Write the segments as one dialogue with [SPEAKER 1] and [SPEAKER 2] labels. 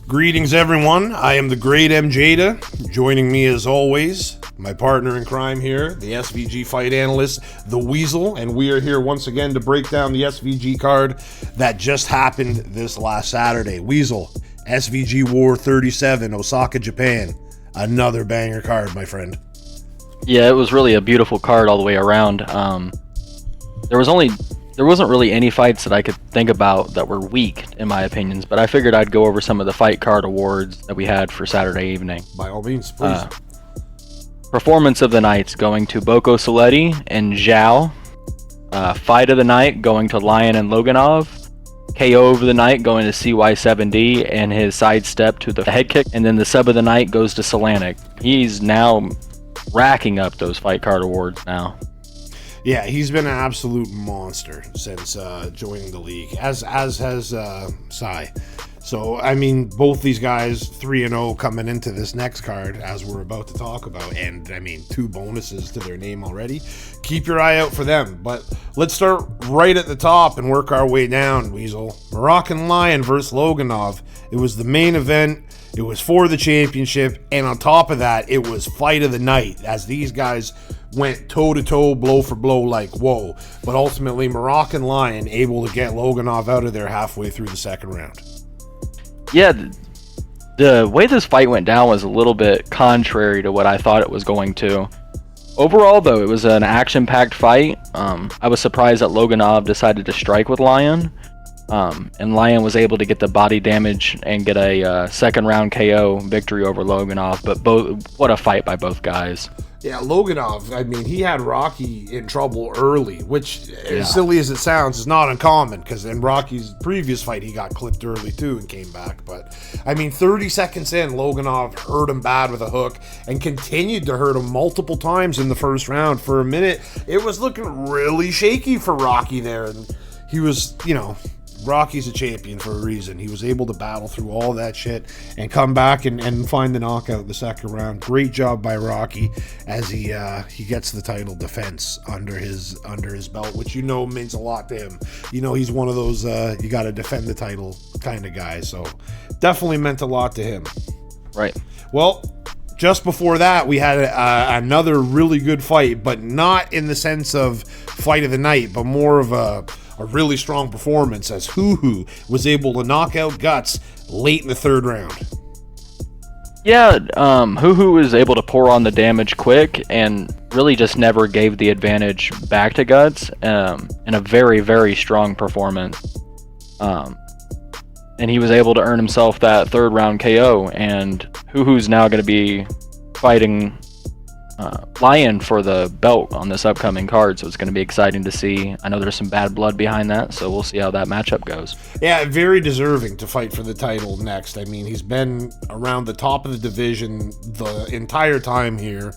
[SPEAKER 1] Greetings, everyone. I am the great M. Jada. Joining me, as always, my partner in crime here, the SVG fight analyst, the Weasel, and we are here once again to break down the SVG card that just happened this last Saturday. Weasel, SVG War 37, Osaka, Japan. Another banger card, my friend.
[SPEAKER 2] Yeah, it was really a beautiful card all the way around. There wasn't really any fights that I could think about that were weak, in my opinions, but I figured I'd go over some of the fight card awards that we had for Saturday evening.
[SPEAKER 1] By all means, please.
[SPEAKER 2] Performance of the night going to Boko Saletti and Zhao. Fight of the night going to Lion and Loganov. KO of the night going to CY7D and his sidestep to the head kick. And then the sub of the night goes to Solanik. He's now racking up those fight card awards now.
[SPEAKER 1] Yeah, he's been an absolute monster since joining the league, as has Sai. So, I mean, both these guys 3-0 coming into this next card, as we're about to talk about, and I mean, 2 bonuses to their name already. Keep your eye out for them. But let's start right at the top and work our way down, Weasel. Moroccan Lion versus Loganov. It was the main event. It was for the championship, and on top of that, it was fight of the night, as these guys went toe-to-toe, blow for blow, like, whoa. But ultimately, Moroccan Lion able to get Loganov out of there halfway through the second round.
[SPEAKER 2] Yeah, the way this fight went down was a little bit contrary to what I thought it was going to. Overall, though, it was an action-packed fight. I was surprised that Loganov decided to strike with Lion. And Lion was able to get the body damage and get a second round KO victory over Loganov. But what a fight by both guys.
[SPEAKER 1] Yeah, Loganov, I mean, he had Rocky in trouble early, which, as silly as it sounds, is not uncommon, because in Rocky's previous fight, he got clipped early, too, and came back. But, I mean, 30 seconds in, Loganov hurt him bad with a hook and continued to hurt him multiple times in the first round. For a minute, it was looking really shaky for Rocky there, and he was, Rocky's a champion for a reason. He was able to battle through all that shit and come back and find the knockout in the second round. Great job by Rocky as he gets the title defense under his belt, which means a lot to him. He's one of those you got to defend the title kind of guy. So definitely meant a lot to him.
[SPEAKER 2] Right.
[SPEAKER 1] Well, just before that, we had another really good fight, but not in the sense of fight of the night, but more of a really strong performance, as Hoo was able to knock out Guts late in the third round.
[SPEAKER 2] Yeah, Hoo was able to pour on the damage quick and really just never gave the advantage back to Guts in a very, very strong performance. And he was able to earn himself that third round KO, and Hoo's now going to be fighting Lion for the belt on this upcoming card, so it's going to be exciting to see. I know there's some bad blood behind that, so we'll see how that matchup goes.
[SPEAKER 1] Yeah, very deserving to fight for the title next. I mean, he's been around the top of the division the entire time here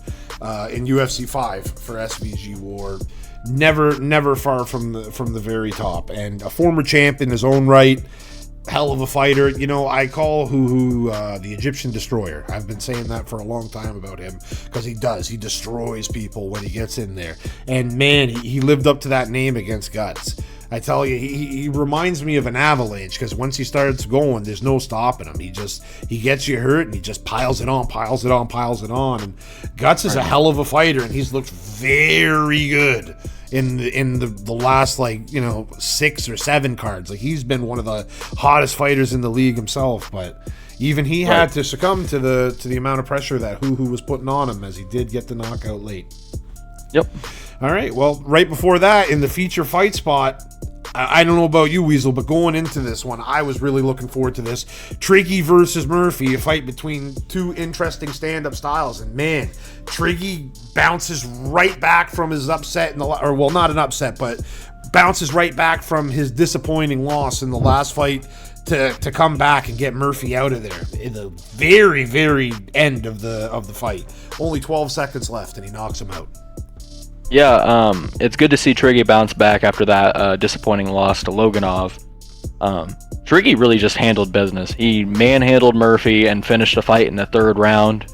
[SPEAKER 1] in UFC 5 for SVG War. Never far from the very top, and a former champ in his own right. Hell of a fighter. I call Hoo the Egyptian Destroyer. I've been saying that for a long time about him, because he does. He destroys people when he gets in there. And man, he lived up to that name against Guts. I tell you, he reminds me of an avalanche, because once he starts going, there's no stopping him. He gets you hurt, and he just piles it on. And Guts is a hell of a fighter, and he's looked very good in the last 6 or 7 cards. Like, he's been one of the hottest fighters in the league himself, but even he had to succumb to the amount of pressure that Hoo was putting on him, as he did get the knockout late.
[SPEAKER 2] Yep.
[SPEAKER 1] All right, well, right before that, in the feature fight spot, I don't know about you, Weasel, but going into this one, I was really looking forward to this. Triggy versus Murphy, a fight between 2 interesting stand-up styles. And man, Triggy bounces right back from his upset not an upset, but bounces right back from his disappointing loss in the last fight to come back and get Murphy out of there in the very, very end of the fight. Only 12 seconds left, and he knocks him out.
[SPEAKER 2] Yeah, it's good to see Triggy bounce back after that disappointing loss to Loganov. Triggy really just handled business. He manhandled Murphy and finished the fight in the third round.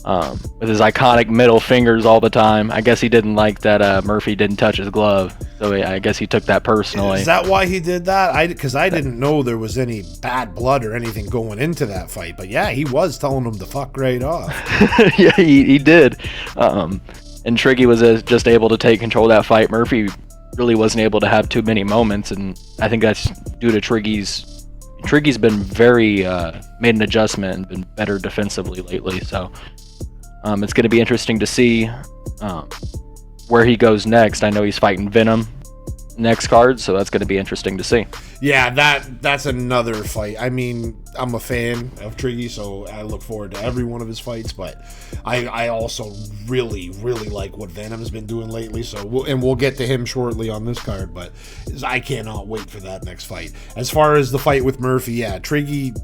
[SPEAKER 2] with his iconic middle fingers all the time. I guess he didn't like that Murphy didn't touch his glove, so I guess he took that personally.
[SPEAKER 1] Is that why he did that? Because I didn't know there was any bad blood or anything going into that fight. But yeah, he was telling him to fuck right off.
[SPEAKER 2] Yeah, he did. And Triggy was just able to take control of that fight. Murphy really wasn't able to have too many moments, and I think that's due to Triggy's been very made an adjustment and been better defensively lately. So it's going to be interesting to see where he goes next. I know he's fighting Venom next card, so that's going to be interesting to see.
[SPEAKER 1] Yeah, that's another fight. I mean, I'm a fan of Triggy, so I look forward to every one of his fights, but I also really, really like what Venom's been doing lately, so we'll get to him shortly on this card, but I cannot wait for that next fight. As far as the fight with Murphy, yeah, Triggy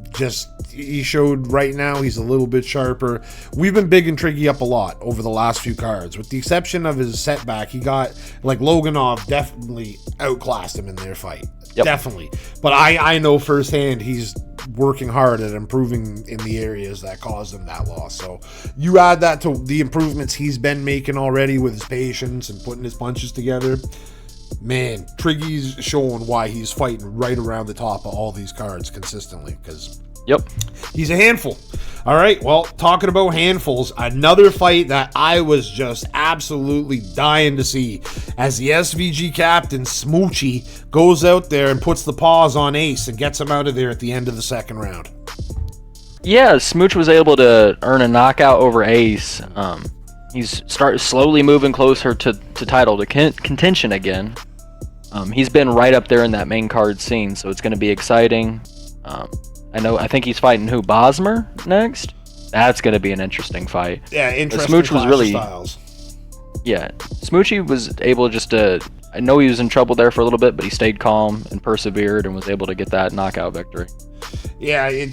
[SPEAKER 1] he showed right now he's a little bit sharper. We've been bigging Triggy up a lot over the last few cards. With the exception of his setback, he got, like, Loganov definitely outclassed him in their fight. Yep. Definitely. But I know firsthand he's working hard at improving in the areas that caused him that loss. So you add that to the improvements he's been making already with his patience and putting his punches together. Man, Triggy's showing why he's fighting right around the top of all these cards consistently, because he's a handful. All right, well, talking about handfuls, another fight that I was just absolutely dying to see as the SVG captain, Smoochy, goes out there and puts the paws on Ace and gets him out of there at the end of the second round.
[SPEAKER 2] Yeah, Smooch was able to earn a knockout over Ace. He's slowly moving closer to title contention again. He's been right up there in that main card scene, so it's going to be exciting. I think he's fighting Bosmer next. That's going to be an interesting fight.
[SPEAKER 1] Yeah, interesting.
[SPEAKER 2] Smooch was really
[SPEAKER 1] styles. Yeah,
[SPEAKER 2] Smoochy was able just to. I know he was in trouble there for a little bit, but he stayed calm and persevered and was able to get that knockout victory.
[SPEAKER 1] Yeah, it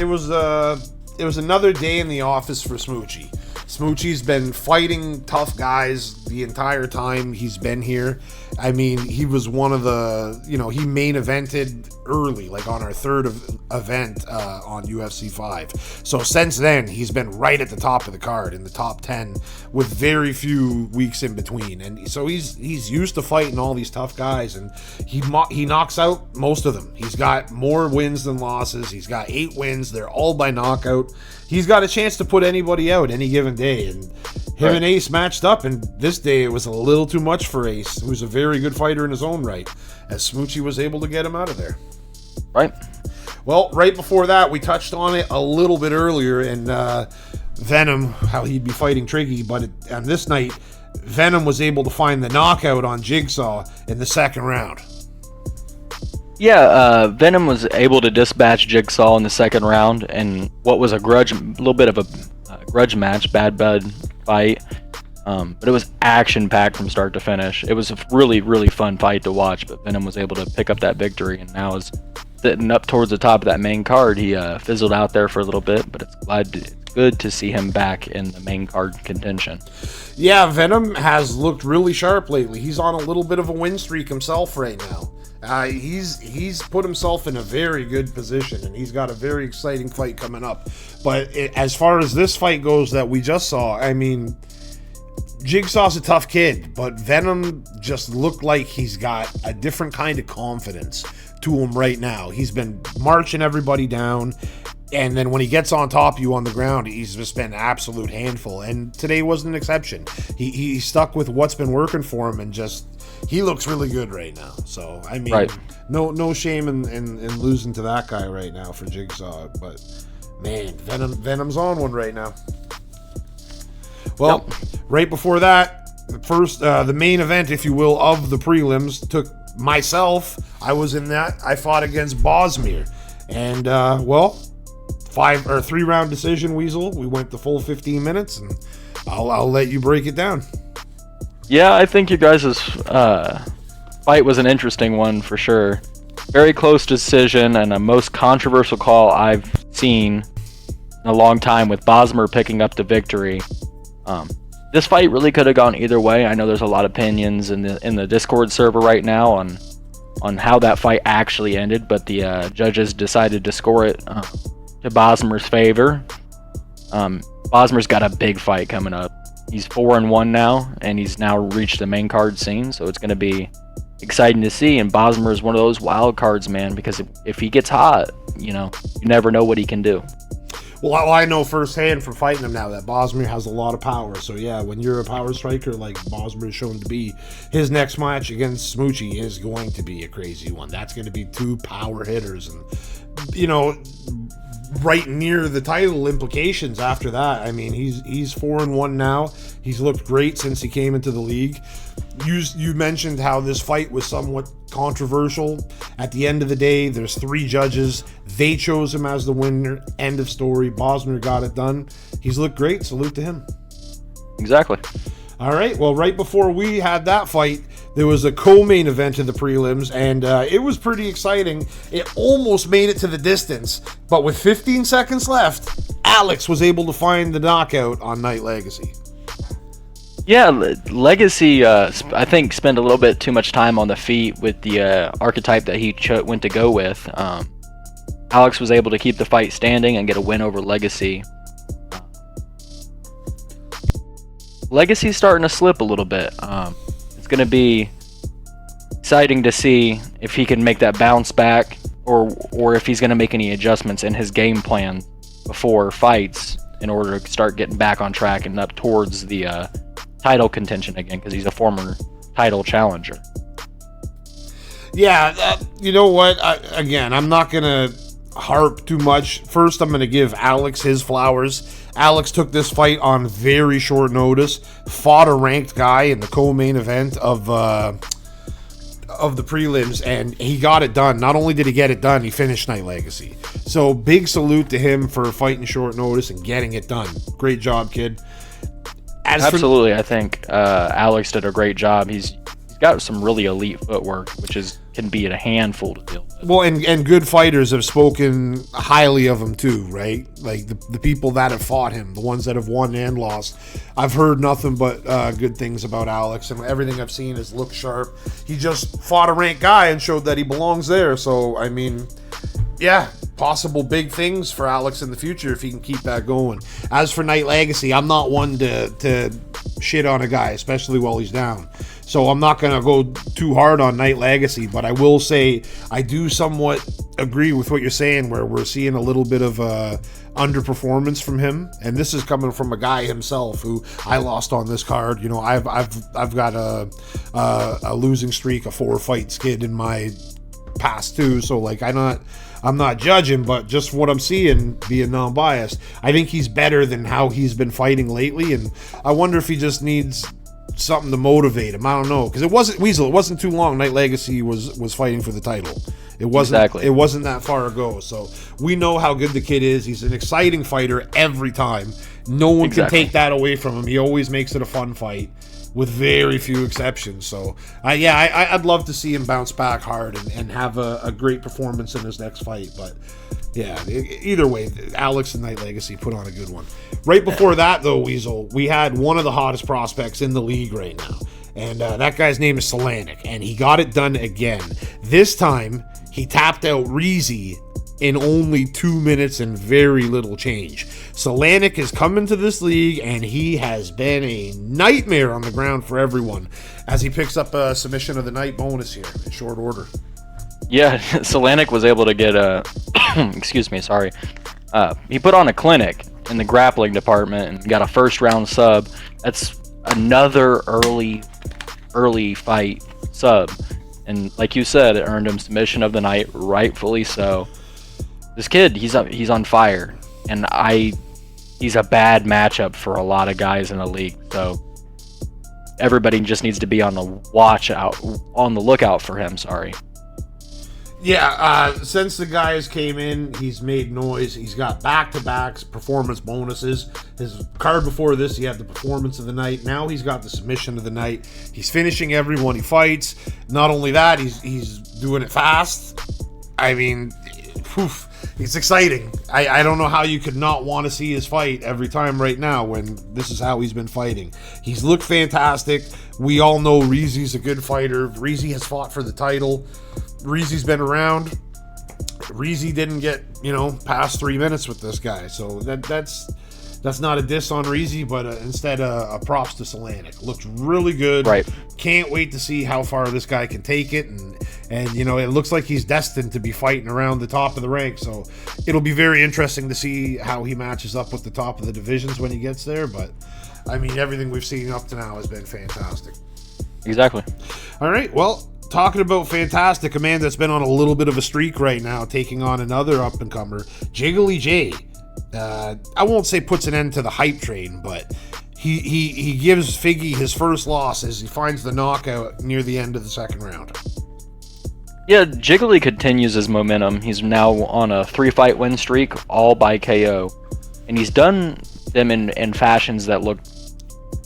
[SPEAKER 1] was another day in the office for Smoochy. Smoochie's been fighting tough guys the entire time he's been here. I mean, he was one of the, he main evented early, like on our third event on UFC 5. So since then, he's been right at the top of the card, in the top 10, with very few weeks in between. And so he's used to fighting all these tough guys, and he knocks out most of them. He's got more wins than losses. He's got 8 wins. They're all by knockout. He's got a chance to put anybody out any given day, and him and Ace matched up, and this day it was a little too much for Ace, who's a very good fighter in his own right, as Smoochy was able to get him out of there.
[SPEAKER 2] Right.
[SPEAKER 1] Well, right before that, we touched on it a little bit earlier, and Venom, how he'd be fighting Triggy, but on this night, Venom was able to find the knockout on Jigsaw in the second round.
[SPEAKER 2] Yeah, Venom was able to dispatch Jigsaw in the second round, and what was a little bit of a grudge match, bad blood fight, but it was action-packed from start to finish. It was a really, really fun fight to watch, but Venom was able to pick up that victory, and now is sitting up towards the top of that main card. He fizzled out there for a little bit, but it's good to see him back in the main card contention.
[SPEAKER 1] Yeah, Venom has looked really sharp lately. He's on a little bit of a win streak himself right now. He's put himself in a very good position, and he's got a very exciting fight coming up. But as far as this fight goes that we just saw, I mean, Jigsaw's a tough kid, but Venom just looked like he's got a different kind of confidence to him right now. He's been marching everybody down, and then when he gets on top of you on the ground, he's just been an absolute handful. And today wasn't an exception. He stuck with what's been working for him, and just he looks really good right now. So I mean, no shame in losing to that guy right now for Jigsaw. But man, Venom's on one right now. Well, right before that, the main event, if you will, of the prelims took myself. I was in that. I fought against Bosmer, and 3-round decision, Weasel. We went the full 15 minutes, and I'll let you break it down.
[SPEAKER 2] Yeah, I think you guys' fight was an interesting one for sure. Very close decision and a most controversial call I've seen in a long time, with Bosmer picking up the victory. This fight really could have gone either way. I know there's a lot of opinions in the Discord server right now on how that fight actually ended, but the judges decided to score it to Bosmer's favor. Bosmer's got a big fight coming up. He's 4-1 now, and he's now reached the main card scene, so it's going to be exciting to see. And Bosmer is one of those wild cards, man, because if he gets hot, you never know what he can do.
[SPEAKER 1] Well, I know firsthand from fighting him now that Bosmer has a lot of power. So, yeah, when you're a power striker like Bosmer is shown to be, his next match against Smoochie is going to be a crazy one. That's going to be two power hitters. And, right near the title implications after that. I mean, he's 4-1 now. He's looked great since he came into the league. You mentioned how this fight was somewhat controversial. At the end of the day, there's 3 judges. They chose him as the winner. End of story. Bosmer got it done. He's looked great. Salute to him.
[SPEAKER 2] Exactly.
[SPEAKER 1] All right. Well, right before we had that fight, there was a co-main event of the prelims, and it was pretty exciting. It almost made it to the distance, but with 15 seconds left, Alex was able to find the knockout on Night Legacy.
[SPEAKER 2] Yeah, Legacy, I think, spent a little bit too much time on the feet with the archetype that he went to go with. Alex was able to keep the fight standing and get a win over Legacy. Legacy's starting to slip a little bit. It's going to be exciting to see if he can make that bounce back, or if he's going to make any adjustments in his game plan before fights in order to start getting back on track and up towards the title contention again, because he's a former title challenger.
[SPEAKER 1] Yeah, you know what? I'm not going to harp too much. First, I'm going to give Alex his flowers. Alex took this fight on very short notice, fought a ranked guy in the co-main event of the prelims, and he got it done. Not only did he get it done, he finished Night Legacy. So big salute to him for fighting short notice and getting it done. Great job, kid.
[SPEAKER 2] Absolutely, I think Alex did a great job. He's got some really elite footwork, which can be a handful to deal with.
[SPEAKER 1] Well, and good fighters have spoken highly of him too, right? Like the people that have fought him, the ones that have won and lost. I've heard nothing but good things about Alex, and everything I've seen is look sharp. He just fought a ranked guy and showed that he belongs there. So, I mean, yeah, possible big things for Alex in the future if he can keep that going. As for Night Legacy, I'm not one to shit on a guy, especially while he's down. So I'm not going to go too hard on Night Legacy, but I will say I do somewhat agree with what you're saying, where we're seeing a little bit of underperformance from him, and this is coming from a guy himself who I lost on this card. You know, I've got a losing streak, a 4-fight skid in my past too. So like I'm not judging, but just what I'm seeing, being non-biased, I think he's better than how he's been fighting lately, and I wonder if he just needs something to motivate him. I don't know, because it wasn't too long Night Legacy was fighting for the title. It wasn't that far ago. So we know how good the kid is. He's an exciting fighter every time. No one can take that away from him. He always makes it a fun fight, with very few exceptions. So I'd love to see him bounce back hard and have a great performance in his next fight. But yeah, either way, Alex and Night Legacy put on a good one. Right before that, though, Weasel, we had one of the hottest prospects in the league right now. And that guy's name is Solanic, and he got it done again. This time, he tapped out Reezy in only 2 minutes and very little change. Solanic has come into this league, and he has been a nightmare on the ground for everyone as he picks up a submission of the night bonus here in short order.
[SPEAKER 2] Yeah, Solanic was able to get excuse me, sorry. He put on a clinic in the grappling department and got a first-round sub. That's another early fight sub. And like you said, it earned him submission of the night, rightfully so. This kid, he's on fire, and he's a bad matchup for a lot of guys in the league. So everybody just needs to be on the lookout for him. Sorry.
[SPEAKER 1] Yeah, since the guys came in, he's made noise. He's got back-to-backs, performance bonuses. His card before this, he had the performance of the night. Now he's got the submission of the night. He's finishing everyone he fights. Not only that, he's doing it fast. I mean, it's exciting. I don't know how you could not want to see his fight every time right now when this is how he's been fighting. He's looked fantastic. We all know Reezy's a good fighter. Reezy has fought for the title. Reezy's been around. Reezy didn't get, past 3 minutes with this guy. So that's That's not a diss on Reezy, but instead a props to Solanic. Looked really good.
[SPEAKER 2] Right.
[SPEAKER 1] Can't wait to see how far this guy can take it, and you know, it looks like he's destined to be fighting around the top of the rank. So it'll be very interesting to see how he matches up with the top of the divisions when he gets there. But I mean, everything we've seen up to now has been fantastic.
[SPEAKER 2] Exactly.
[SPEAKER 1] All right. Well, talking about fantastic, a man that's been on a little bit of a streak right now, taking on another up and comer, Jiggly J. I won't say puts an end to the hype train, but he gives Figgy his first loss as he finds the knockout near the end of the second round.
[SPEAKER 2] Yeah, Jiggly continues his momentum. He's now on a 3-fight win streak, all by KO. And he's done them in fashions that look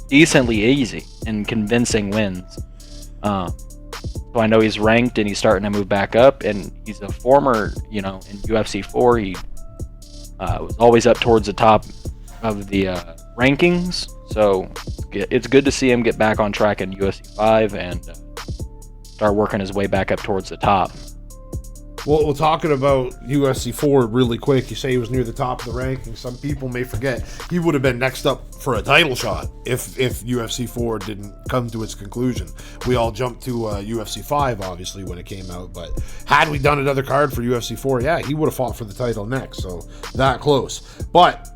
[SPEAKER 2] decently easy and convincing wins. So I know he's ranked and he's starting to move back up, and he's a former, in UFC 4, he was always up towards the top of the rankings. So it's good to see him get back on track in UFC 5 and start working his way back up towards the top.
[SPEAKER 1] Well, we're talking about UFC 4 really quick. You say he was near the top of the rankings. Some people may forget he would have been next up for a title shot if UFC 4 didn't come to its conclusion. We all jumped to UFC 5, obviously, when it came out. But had we done another card for UFC 4, yeah, he would have fought for the title next. So that close. But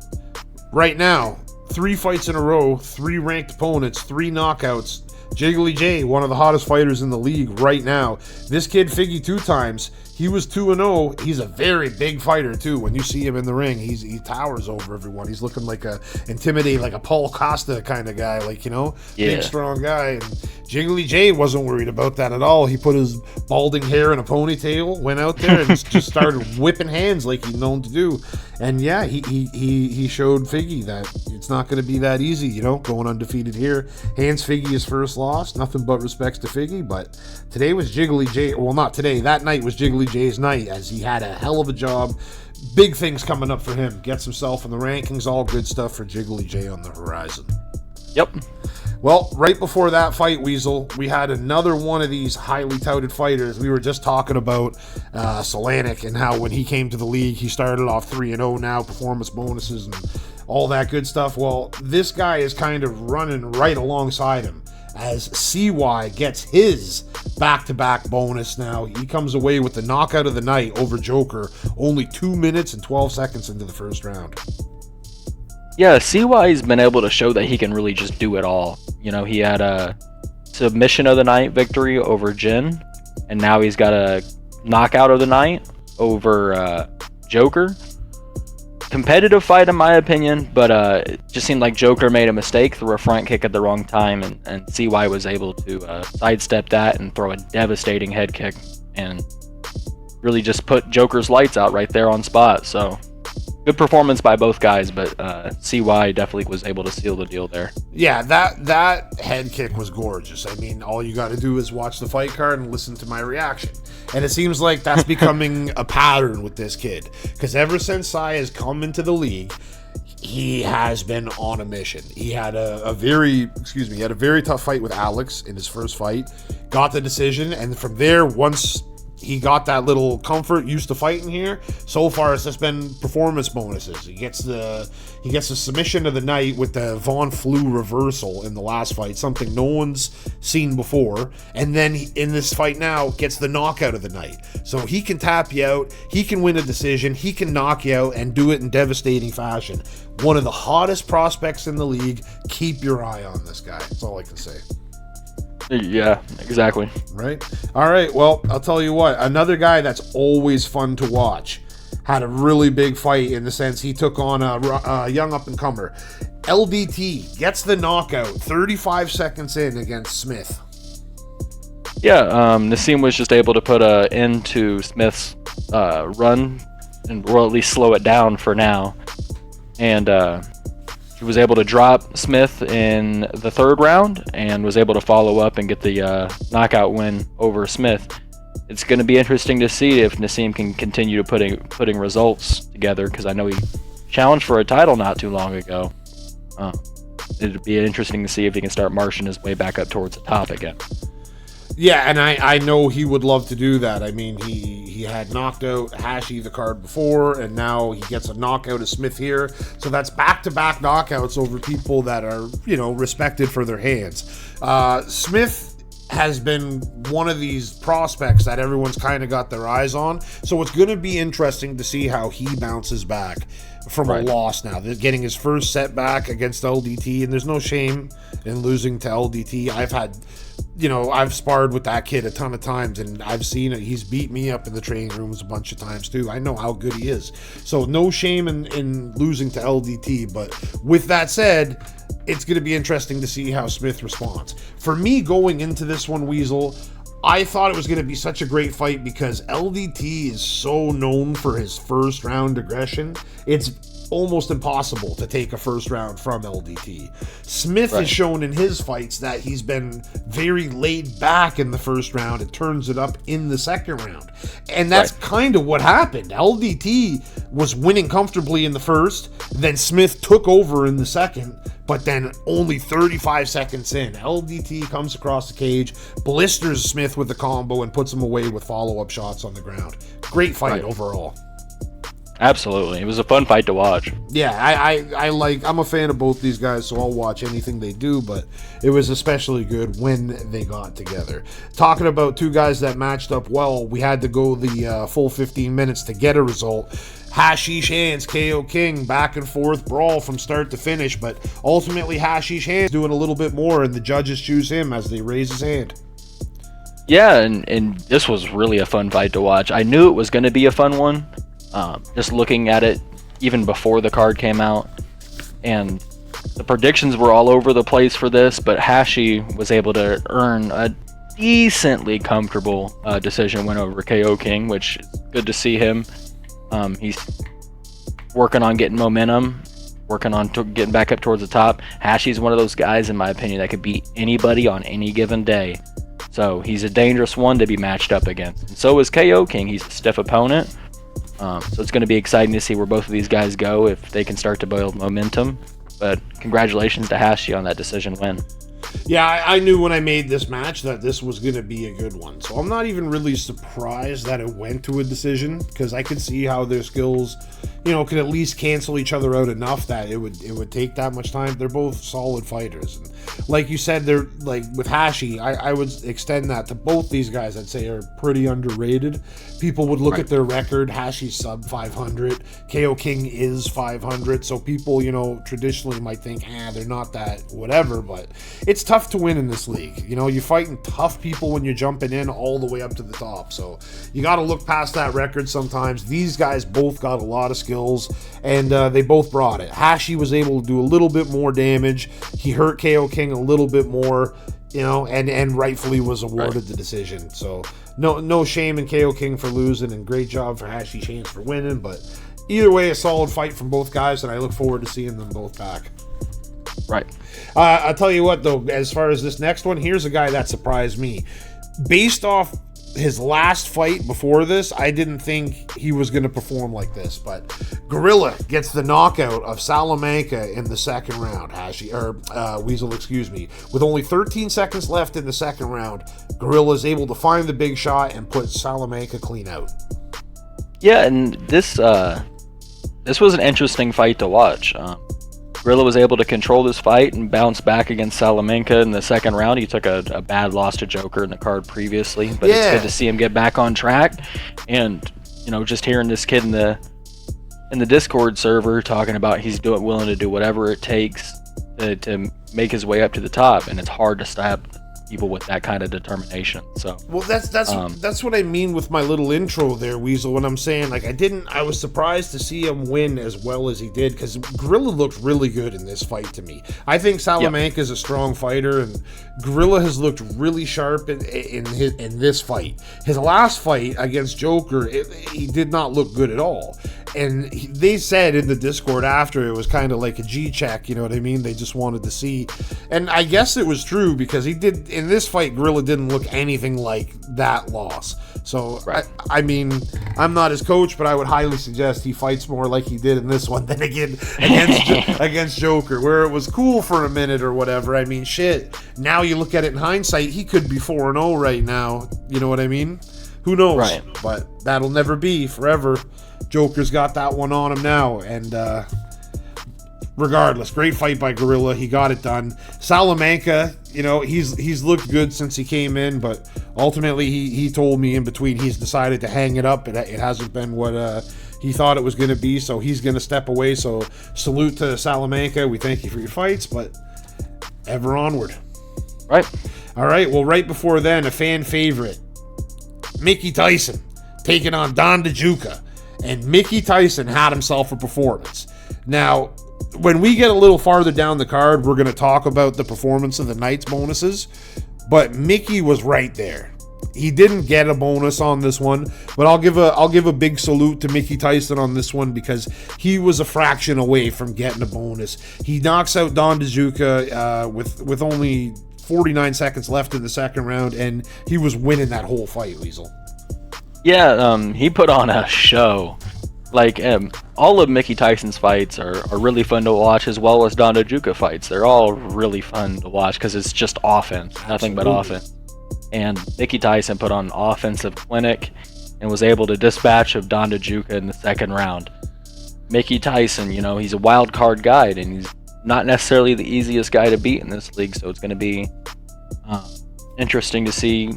[SPEAKER 1] right now, 3 fights in a row, 3 ranked opponents, 3 knockouts. Jiggly J, one of the hottest fighters in the league right now. This kid, Figgy, 2 times. He was 2-0. He's a very big fighter, too. When you see him in the ring, he towers over everyone. He's looking like intimidating, like a Paul Costa kind of guy, big, strong guy. And Jiggly J wasn't worried about that at all. He put his balding hair in a ponytail, went out there, and just started whipping hands like he's known to do. And yeah, he showed Figgy that it's not going to be that easy, going undefeated here. Hands Figgy his first loss. Nothing but respects to Figgy. But today was Jiggly J. Well, not today. That night was Jiggly J's night, as he had a hell of a job. Big things coming up for him. Gets himself in the rankings. All good stuff for Jiggly J on the horizon.
[SPEAKER 2] Yep.
[SPEAKER 1] Well, right before that fight, Weasel, we had another one of these highly touted fighters. We were just talking about Solanic and how when he came to the league, he started off 3-0 now, performance bonuses and all that good stuff. Well, this guy is kind of running right alongside him as CY gets his back-to-back bonus now. He comes away with the knockout of the night over Joker only 2 minutes and 12 seconds into the first round.
[SPEAKER 2] Yeah, CY's been able to show that he can really just do it all. He had a submission of the night victory over Jin, and now he's got a knockout of the night over Joker. Competitive fight in my opinion, but it just seemed like Joker made a mistake, threw a front kick at the wrong time, and CY was able to sidestep that and throw a devastating head kick and really just put Joker's lights out right there on spot. So good performance by both guys, but CY definitely was able to seal the deal there.
[SPEAKER 1] Yeah, that head kick was gorgeous. I mean, all you got to do is watch the fight card and listen to my reaction. And it seems like that's becoming a pattern with this kid. Because ever since Sai has come into the league, he has been on a mission. He had a very tough fight with Alex in his first fight. Got the decision, and from there, once he got that little comfort, used to fighting here. So far, it's just been performance bonuses. He gets the submission of the night with the Von Flue reversal in the last fight, something no one's seen before. And then in this fight now, gets the knockout of the night. So he can tap you out, he can win a decision, he can knock you out, and do it in devastating fashion. One of the hottest prospects in the league. Keep your eye on this guy. That's all I can say.
[SPEAKER 2] Yeah, exactly.
[SPEAKER 1] Right? All right, well, I'll tell you what. Another guy that's always fun to watch had a really big fight in the sense he took on a young up-and-comer. LDT gets the knockout 35 seconds in against Smith.
[SPEAKER 2] Yeah, Nassim was just able to put an end to Smith's run, or at least slow it down for now. And he was able to drop Smith in the third round and was able to follow up and get the knockout win over Smith. It's going to be interesting to see if Nassim can continue to putting results together, because I know he challenged for a title not too long ago. It'd be interesting to see if he can start marching his way back up towards the top again.
[SPEAKER 1] Yeah, and I know he would love to do that. I mean, he He had knocked out Hashi the card before, and now he gets a knockout of Smith here. So that's back-to-back knockouts over people that are, respected for their hands. Smith has been one of these prospects that everyone's kind of got their eyes on. So it's going to be interesting to see how he bounces back from a loss now. They're getting his first setback against LDT, and there's no shame in losing to LDT. I've sparred with that kid a ton of times, and I've seen it. He's beat me up in the training rooms a bunch of times too. I know how good he is. So no shame in losing to LDT. But with that said, it's going to be interesting to see how Smith responds. For me, going into this one, Weasel, I thought it was going to be such a great fight because LDT is so known for his first round aggression. It's almost impossible to take a first round from LDT. Smith has shown in his fights that he's been very laid back in the first round and turns it up in the second round. And that's kind of what happened. LDT was winning comfortably in the first, then Smith took over in the second, but then only 35 seconds in, LDT comes across the cage, blisters Smith with the combo, and puts him away with follow-up shots on the ground. Great fight overall.
[SPEAKER 2] Absolutely. It was a fun fight to watch.
[SPEAKER 1] Yeah, I'm a fan of both these guys, so I'll watch anything they do, but it was especially good when they got together. Talking about two guys that matched up well, we had to go the full 15 minutes to get a result. Hashish Hands, KO King, back and forth brawl from start to finish, but ultimately Hashish Hands doing a little bit more, and the judges choose him as they raise his hand.
[SPEAKER 2] Yeah, and this was really a fun fight to watch. I knew it was going to be a fun one, just looking at it even before the card came out, and the predictions were all over the place for this, but Hashi was able to earn a decently comfortable decision win over KO King, which is good to see him. He's working on getting momentum, working on getting back up towards the top. Hashi's one of those guys, in my opinion, that could beat anybody on any given day. So he's a dangerous one to be matched up against. And so is KO King. He's a stiff opponent. So it's going to be exciting to see where both of these guys go if they can start to build momentum. But congratulations to Hashi on that decision win.
[SPEAKER 1] Yeah, I knew when I made this match that this was going to be a good one. So I'm not even really surprised that it went to a decision, because I could see how their skills, could at least cancel each other out enough that it would take that much time. They're both solid fighters. And like you said, they're like with Hashi, I would extend that to both these guys. I'd say are pretty underrated. People would look at their record. Hashi's sub 500. KO King is 500. So people, traditionally might think, they're not that whatever, but it's tough to win in this league. You're fighting tough people when you're jumping in all the way up to the top. So you got to look past that record sometimes. These guys both got a lot of skills, and they both brought it. Hashi was able to do a little bit more damage. He hurt KO King a little bit more, and rightfully was awarded the decision. So no shame in KO King for losing, and great job for Hashi Chance for winning. But either way, a solid fight from both guys, and I look forward to seeing them both back.
[SPEAKER 2] Right.
[SPEAKER 1] I'll tell you what, though, as far as this next one, here's a guy that surprised me. Based off his last fight before this, I didn't think he was going to perform like this, but Gorilla gets the knockout of Salamanca in the second round. Weasel, with only 13 seconds left in the second round, Gorilla is able to find the big shot and put Salamanca clean out.
[SPEAKER 2] Yeah, and this was an interesting fight to watch. Gorilla was able to control this fight and bounce back against Salamanca in the second round. He took a bad loss to Joker in the card previously, but it's good to see him get back on track. And just hearing this kid in the Discord server talking about he's willing to do whatever it takes to make his way up to the top, and it's hard to stop people with that kind of determination. So that's what I mean with my little intro there, Weasel, when I'm saying I was surprised to see him win as well as he did, because Gorilla looked really good in this fight to me. I think Salamanca is a strong fighter, and Gorilla has looked really sharp in this fight. His last fight against Joker, he did not look good at all. And they said in the Discord after, it was kind of like a G-check, you know what I mean? They just wanted to see. And I guess it was true, because he did, in this fight, Gorilla didn't look anything like that loss. So, I mean, I'm not his coach, but I would highly suggest he fights more like he did in this one than again against Joker, where it was cool for a minute or whatever. I mean, shit, now you look at it in hindsight, he could be 4-0 right now. You know what I mean?
[SPEAKER 1] Who knows?
[SPEAKER 2] Right.
[SPEAKER 1] But that'll never be forever. Joker's got that one on him now, and regardless, great fight by Gorilla. He got it done. Salamanca, he's looked good since he came in, but ultimately he told me in between he's decided to hang it up. It hasn't been what he thought it was going to be, so he's going to step away. So salute to Salamanca. We thank you for your fights, but ever onward.
[SPEAKER 2] Right.
[SPEAKER 1] All right. Well, right before then, a fan favorite, Mickey Tyson, taking on Don DeJuca. And Mickey Tyson had himself a performance. Now, when we get a little farther down the card, we're going to talk about the performance of the night's bonuses. But Mickey was right there. He didn't get a bonus on this one, but I'll give a big salute to Mickey Tyson on this one because he was a fraction away from getting a bonus. He knocks out Don DeJuca with only 49 seconds left in the second round, and he was winning that whole fight, Weasel.
[SPEAKER 2] Yeah, he put on a show. Like, all of Mickey Tyson's fights are really fun to watch, as well as Don DeJuca fights. They're all really fun to watch because it's just offense, nothing but offense. And Mickey Tyson put on an offensive clinic and was able to dispatch of Don DeJuca in the second round. Mickey Tyson, he's a wild card guy, and he's not necessarily the easiest guy to beat in this league, so it's going to be interesting to see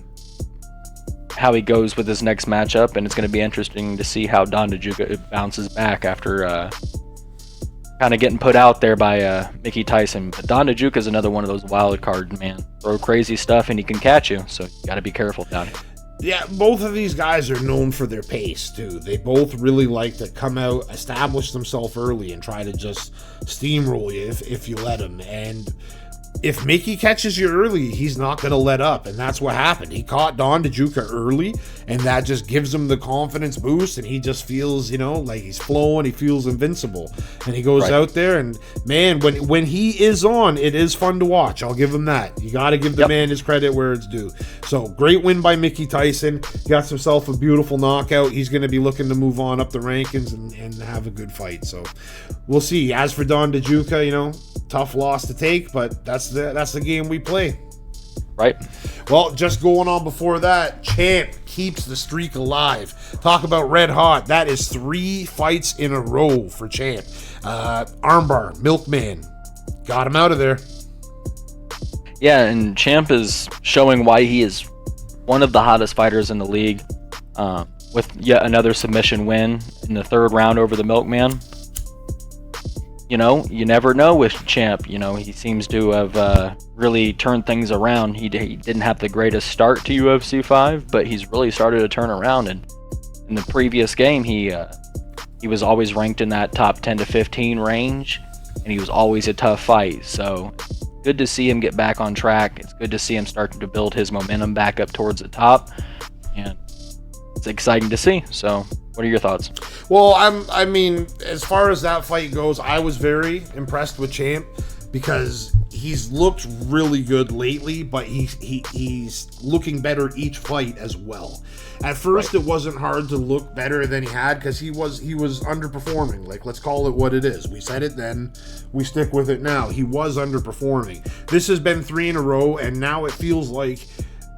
[SPEAKER 2] how he goes with his next matchup, and it's going to be interesting to see how Don DeJuca bounces back after kind of getting put out there by Mickey Tyson. But Don DeJuca is another one of those wild card, man. Throw crazy stuff and he can catch you, so you got to be careful down here.
[SPEAKER 1] Yeah, both of these guys are known for their pace, too. They both really like to come out, establish themselves early, and try to just steamroll you if you let them. And if Mickey catches you early, he's not going to let up, and that's what happened. He caught Don DeJuca early, and that just gives him the confidence boost, and he just feels, like he's flowing, he feels invincible. And he goes out there, and man, when he is on, it is fun to watch. I'll give him that. You got to give the man his credit where it's due. So, great win by Mickey Tyson. He got himself a beautiful knockout. He's going to be looking to move on up the rankings and have a good fight. So, we'll see. As for Don DeJuca, tough loss to take, but that's the game we play.
[SPEAKER 2] Right.
[SPEAKER 1] Well, just going on before that, Champ keeps the streak alive. Talk about red hot. That is 3 fights in a row for Champ. Armbar, Milkman, got him out of there.
[SPEAKER 2] Yeah, and Champ is showing why he is one of the hottest fighters in the league, with yet another submission win in the third round over the Milkman. You never know with Champ. He seems to have really turned things around. He didn't have the greatest start to UFC 5, but he's really started to turn around. And in the previous game, he was always ranked in that top 10 to 15 range, and he was always a tough fight. So good to see him get back on track. It's good to see him starting to build his momentum back up towards the top, and it's exciting to see. So what are your thoughts?
[SPEAKER 1] Well, I mean, as far as that fight goes, I was very impressed with Champ because he's looked really good lately, but he's looking better each fight as well. At first, It wasn't hard to look better than he had because he was underperforming. Like, let's call it what it is. We said it then, we stick with it now. He was underperforming. This has been 3 in a row, and now it feels like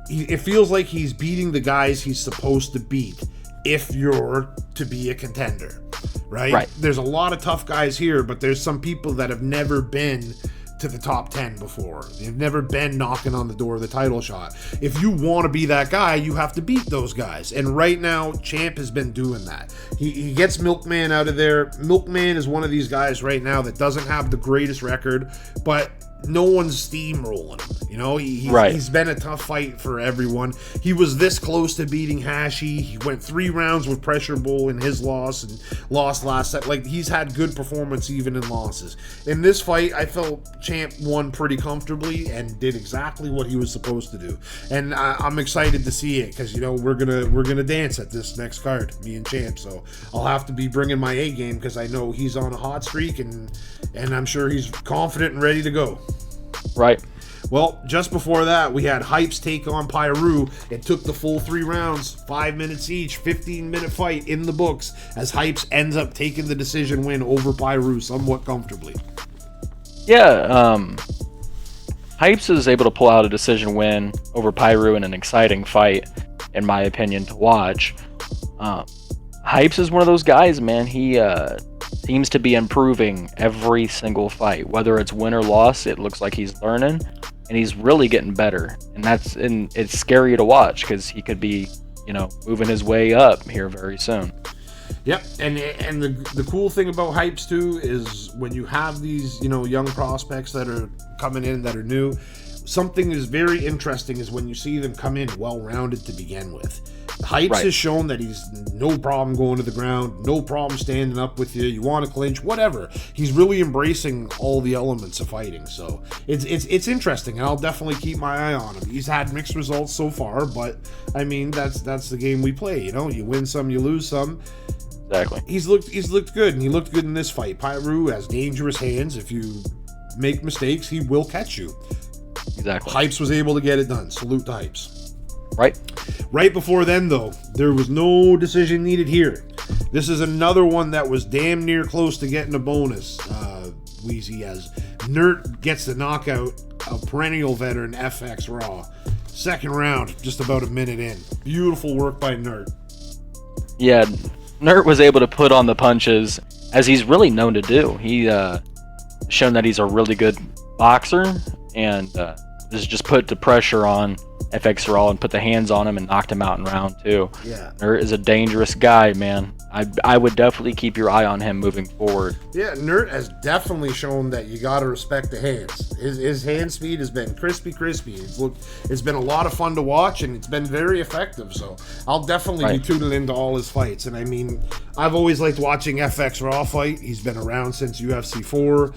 [SPEAKER 1] he's beating the guys he's supposed to beat if you're to be a contender, right? There's a lot of tough guys here, but there's some people that have never been to the top 10 before. They've never been knocking on the door of the title shot. If you want to be that guy, you have to beat those guys. And right now, Champ has been doing that. He gets Milkman out of there. Milkman is one of these guys right now that doesn't have the greatest record, but no one's steamrolling him. He's been a tough fight for everyone. He was this close to beating Hashi. He went 3 rounds with Pressure Bull in his loss and lost last set. Like, he's had good performance even in losses. In this fight, I felt Champ won pretty comfortably and did exactly what he was supposed to do. And I'm excited to see it because we're gonna dance at this next card, me and Champ. So I'll have to be bringing my A game because I know he's on a hot streak and I'm sure he's confident and ready to go.
[SPEAKER 2] Right.
[SPEAKER 1] Well, just before that, we had Hypes take on Pyru. It took the full 3 rounds, 5 minutes each, 15-minute fight in the books, as Hypes ends up taking the decision win over Pyru somewhat comfortably.
[SPEAKER 2] Yeah, Hypes is able to pull out a decision win over Pyru in an exciting fight. in my opinion, to watch. Hypes is one of those guys, man. He seems to be improving every single fight, whether it's win or loss. It looks like he's learning, and he's really getting better. And it's scary to watch because he could be, moving his way up here very soon.
[SPEAKER 1] Yep, and the cool thing about Hypes too is when you have these young prospects that are coming in that are new, something is very interesting is when you see them come in well-rounded to begin with. Hypes has shown that he's no problem going to the ground, no problem standing up with you. You want to clinch, whatever. He's really embracing all the elements of fighting. So it's interesting, and I'll definitely keep my eye on him. He's had mixed results so far, but I mean that's the game we play. You win some, you lose some.
[SPEAKER 2] Exactly.
[SPEAKER 1] He's looked good, and he looked good in this fight. Pyru has dangerous hands. If you make mistakes, he will catch you.
[SPEAKER 2] Exactly.
[SPEAKER 1] Hypes was able to get it done. Salute to Hypes. Right before then, though, there was no decision needed here. This is another one that was damn near close to getting a bonus. Wheezy, as Nert gets the knockout of perennial veteran FX Raw. Second round, just about a minute in. Beautiful work by Nert.
[SPEAKER 2] Yeah, Nert was able to put on the punches, as he's really known to do. He shown that he's a really good boxer, and just put the pressure on FX Raw and put the hands on him and knocked him out in round 2.
[SPEAKER 1] Yeah.
[SPEAKER 2] Nert is a dangerous guy, man. I would definitely keep your eye on him moving forward.
[SPEAKER 1] Yeah, Nert has definitely shown that you got to respect the hands. His hand speed has been crispy. It's been a lot of fun to watch, and it's been very effective. So I'll definitely be tuning into all his fights. And I mean, I've always liked watching FX Raw fight. He's been around since UFC 4.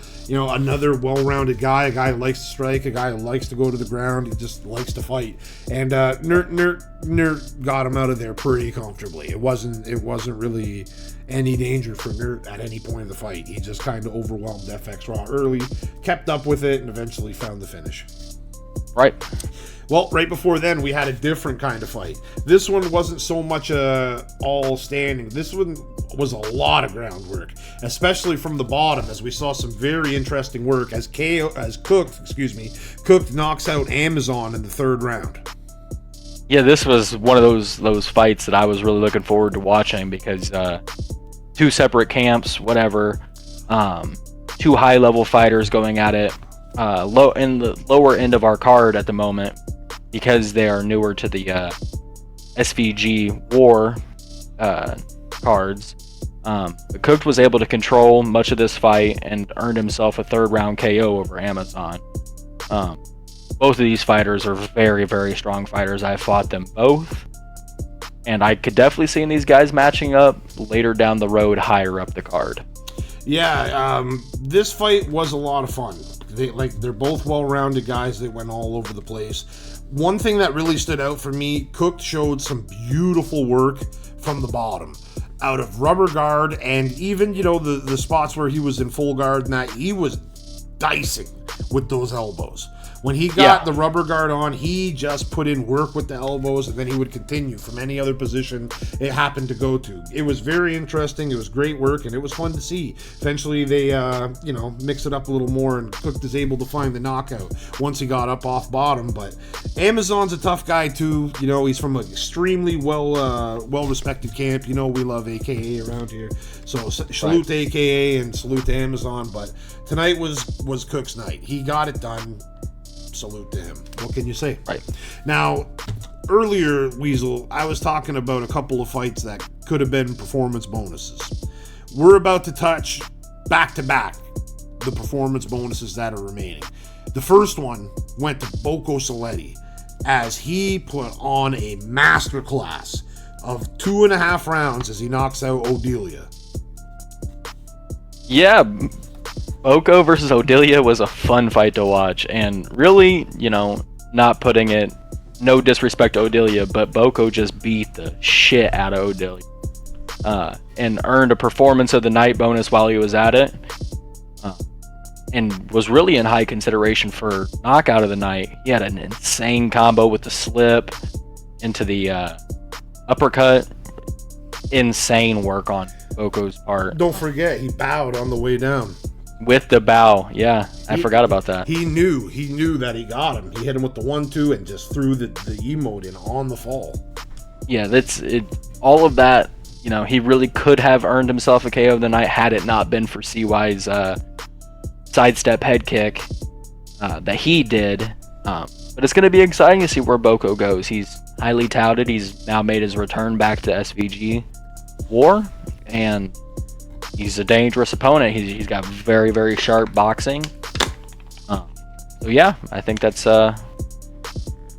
[SPEAKER 1] Another well-rounded guy, a guy who likes to strike, a guy who likes to go to the ground. He just likes to fight. And Nert got him out of there pretty comfortably. It wasn't really any danger for Nert at any point of the fight. He just kind of overwhelmed FX Raw early, kept up with it, and eventually found the finish.
[SPEAKER 2] Right.
[SPEAKER 1] Well, right before then, we had a different kind of fight. This one wasn't so much all standing. This one was a lot of groundwork, especially from the bottom, as we saw some very interesting work as Cooked knocks out Amazon in the third round.
[SPEAKER 2] Yeah, this was one of those fights that I was really looking forward to watching because two separate camps, whatever, two high-level fighters going at it, low in the lower end of our card at the moment because they are newer to the Svg War cards. But Cooked was able to control much of this fight and earned himself a third-round KO over Amazon. Both of these fighters are very, very strong fighters. I fought them both, and I could definitely see these guys matching up later down the road, higher up the card.
[SPEAKER 1] Yeah, this fight was a lot of fun. They're both well-rounded guys that went all over the place. One thing that really stood out for me, Cooked showed some beautiful work from the bottom. Out of rubber guard, and even, the spots where he was in full guard and that, he was dicing with those elbows. When he got the rubber guard on, he just put in work with the elbows, and then he would continue from any other position it happened to go to. It was very interesting. It was great work, and it was fun to see. Eventually, they, mix it up a little more, and Cooked is able to find the knockout once he got up off bottom. But Amazon's a tough guy, too. He's from an extremely well-respected camp. We love AKA around here. So salute to AKA and salute to Amazon. But tonight was Cook's night. He got it done. Salute to him. What can you say?
[SPEAKER 2] Right.
[SPEAKER 1] Now, earlier, Weasel, I was talking about a couple of fights that could have been performance bonuses. We're about to touch back-to-back the performance bonuses that are remaining. The first one went to Boko Saletti as he put on a masterclass of 2.5 rounds as he knocks out Odelia.
[SPEAKER 2] Yeah, Boko versus Odelia was a fun fight to watch, and really, not putting it, no disrespect to Odelia, but Boko just beat the shit out of Odelia, and earned a performance of the night bonus while he was at it, and was really in high consideration for knockout of the night. He had an insane combo with the slip into the uppercut. Insane work on Boko's part.
[SPEAKER 1] Don't forget, he bowed on the way down.
[SPEAKER 2] With the bow, yeah. I forgot about that.
[SPEAKER 1] He knew that he got him. He hit him with the 1-2 and just threw the emote in on the fall.
[SPEAKER 2] Yeah, that's it. All of that, he really could have earned himself a KO of the night had it not been for CY's sidestep head kick that he did. But it's going to be exciting to see where Boko goes. He's highly touted. He's now made his return back to SVG War, and he's a dangerous opponent. He's got very, very sharp boxing. So yeah, I think that's going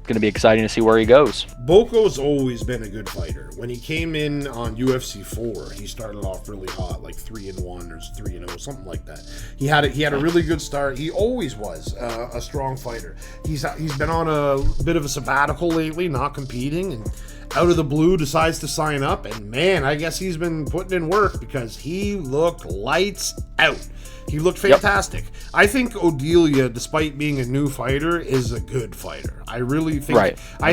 [SPEAKER 2] to be exciting to see where he goes.
[SPEAKER 1] Boko's always been a good fighter. When he came in on UFC 4, he started off really hot, like 3-1 or 3-0, something like that. He had a really good start. He always was a strong fighter. He's been on a bit of a sabbatical lately, not competing, and out of the blue decides to sign up. And man, I guess he's been putting in work because he looked lights out. He looked fantastic. Yep. I think Odelia, despite being a new fighter, is a good fighter. I really think.
[SPEAKER 2] Right.
[SPEAKER 1] I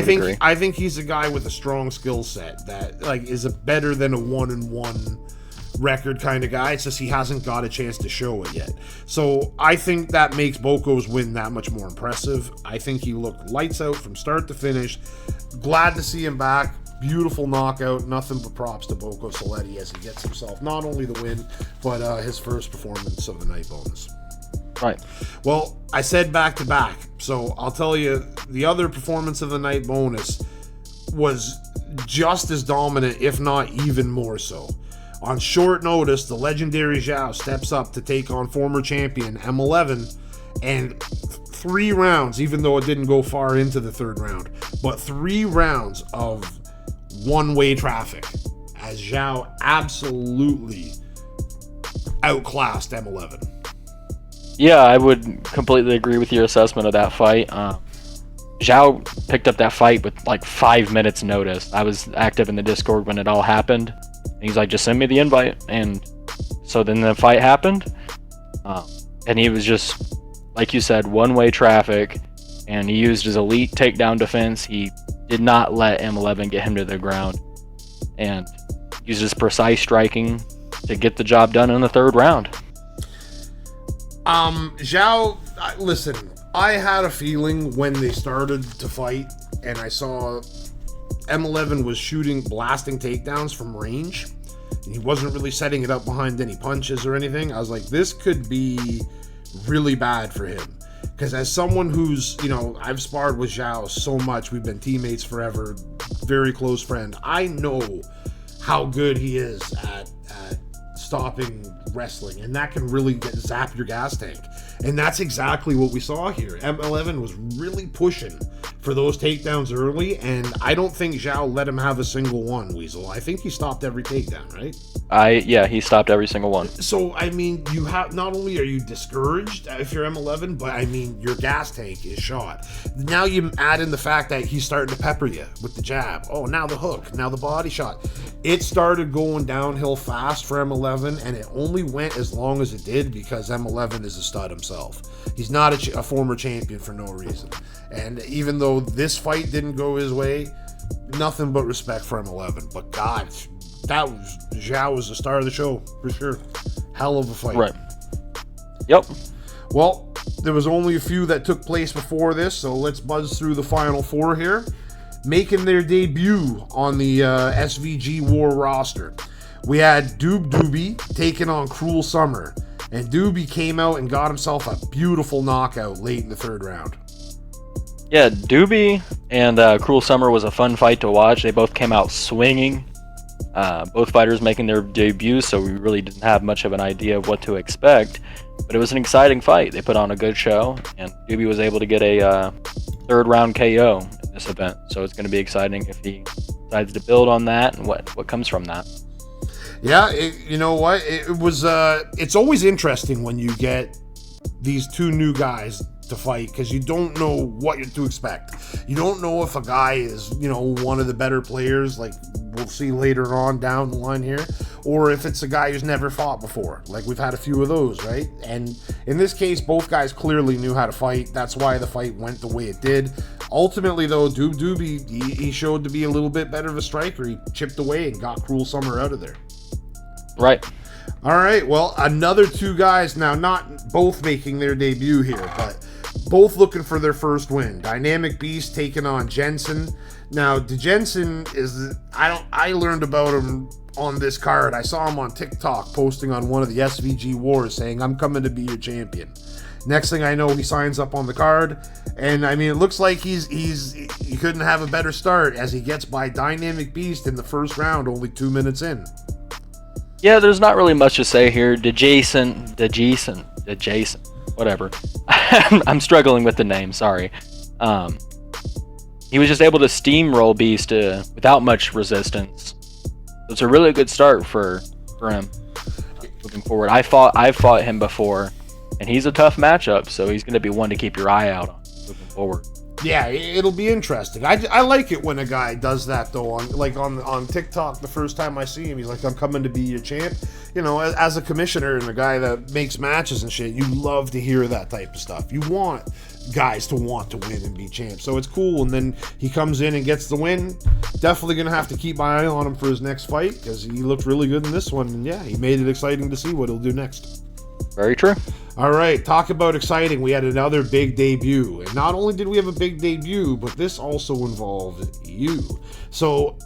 [SPEAKER 1] think he's a guy with a strong skill set that is a better than a 1-1 record kind of guy. It's just he hasn't got a chance to show it yet. So I think that makes Boko's win that much more impressive. I think he looked lights out from start to finish. Glad to see him back. Beautiful knockout. Nothing but props to Boko Saletti as he gets himself not only the win, but his first performance of the night bonus.
[SPEAKER 2] Right.
[SPEAKER 1] Well, I said back to back, so I'll tell you the other performance of the night bonus was just as dominant, if not even more so. On short notice, the legendary Zhao steps up to take on former champion M11, and 3 rounds, even though it didn't go far into the third round, but 3 rounds of one-way traffic as Zhao absolutely outclassed M11.
[SPEAKER 2] Yeah, I would completely agree with your assessment of that fight. Zhao picked up that fight with like 5 minutes notice. I was active in the Discord when it all happened. And he's like, just send me the invite. And so then the fight happened. And he was just, like you said, one-way traffic. And he used his elite takedown defense. He did not let M11 get him to the ground. And used his precise striking to get the job done in the third round.
[SPEAKER 1] Zhao, listen, I had a feeling when they started to fight and I saw M11 was blasting takedowns from range, and he wasn't really setting it up behind any punches or anything. I was like, this could be really bad for him. Because as someone who's, I've sparred with Zhao so much, we've been teammates forever, very close friend. I know how good he is at stopping wrestling, and that can really zap your gas tank. And that's exactly what we saw here. M11 was really pushing for those takedowns early, and I don't think Zhao let him have a single one, Weasel. I think he stopped every takedown, right?
[SPEAKER 2] Yeah, he stopped every single one.
[SPEAKER 1] So, I mean, you have, not only are you discouraged if you're M11, but I mean, your gas tank is shot. Now you add in the fact that he's starting to pepper you with the jab. Oh, now the hook, now the body shot. It started going downhill fast for M11, and it only went as long as it did because M11 is a stud himself. He's not a former champion for no reason. And even though this fight didn't go his way, nothing but respect for M11. But God, Zhao was the star of the show for sure. Hell of a fight.
[SPEAKER 2] Right. Yep.
[SPEAKER 1] Well, there was only a few that took place before this, so let's buzz through the final 4 here. Making their debut on the SVG War roster, we had Doobie taking on Cruel Summer, and Doobie came out and got himself a beautiful knockout late in the third round.
[SPEAKER 2] Yeah, Doobie and Cruel Summer was a fun fight to watch. They both came out swinging. Both fighters making their debuts, so we really didn't have much of an idea of what to expect. But it was an exciting fight. They put on a good show, and Doobie was able to get a third round KO in this event. So it's going to be exciting if he decides to build on that and what comes from that.
[SPEAKER 1] Yeah, you know what? It was. It's always interesting when you get these 2 new guys to fight because you don't know what to expect. You don't know if a guy is, one of the better players, like we'll see later on down the line here, or if it's a guy who's never fought before. Like we've had a few of those, right? And in this case, both guys clearly knew how to fight. That's why the fight went the way it did. Ultimately, though, Doobie, he showed to be a little bit better of a striker. He chipped away and got Cruel Summer out of there.
[SPEAKER 2] Right.
[SPEAKER 1] All right, well, another 2 guys now, not both making their debut here, but both looking for their first win. Dynamic Beast taking on Jensen. Now, Jensen is I learned about him on this card. I saw him on TikTok posting on one of the SVG Wars saying, "I'm coming to be your champion." Next thing I know, he signs up on the card, and I mean, it looks like he couldn't have a better start as he gets by Dynamic Beast in the first round, only 2 minutes in.
[SPEAKER 2] Yeah, there's not really much to say here. Jason, whatever. I'm struggling with the name. Sorry. He was just able to steamroll Beast without much resistance. It's a really good start for him moving forward. I've fought him before. And he's a tough matchup, so he's going to be one to keep your eye out on moving forward.
[SPEAKER 1] Yeah, it'll be interesting. I like it when a guy does that, though. On TikTok, the first time I see him, he's like, "I'm coming to be your champ." You know, as a commissioner and a guy that makes matches and shit, you love to hear that type of stuff. You want guys to want to win and be champs. So it's cool. And then he comes in and gets the win. Definitely going to have to keep my eye on him for his next fight because he looked really good in this one. And yeah, he made it exciting to see what he'll do next.
[SPEAKER 2] Very true.
[SPEAKER 1] All right, talk about exciting. We had another big debut. And not only did we have a big debut, but this also involved you. So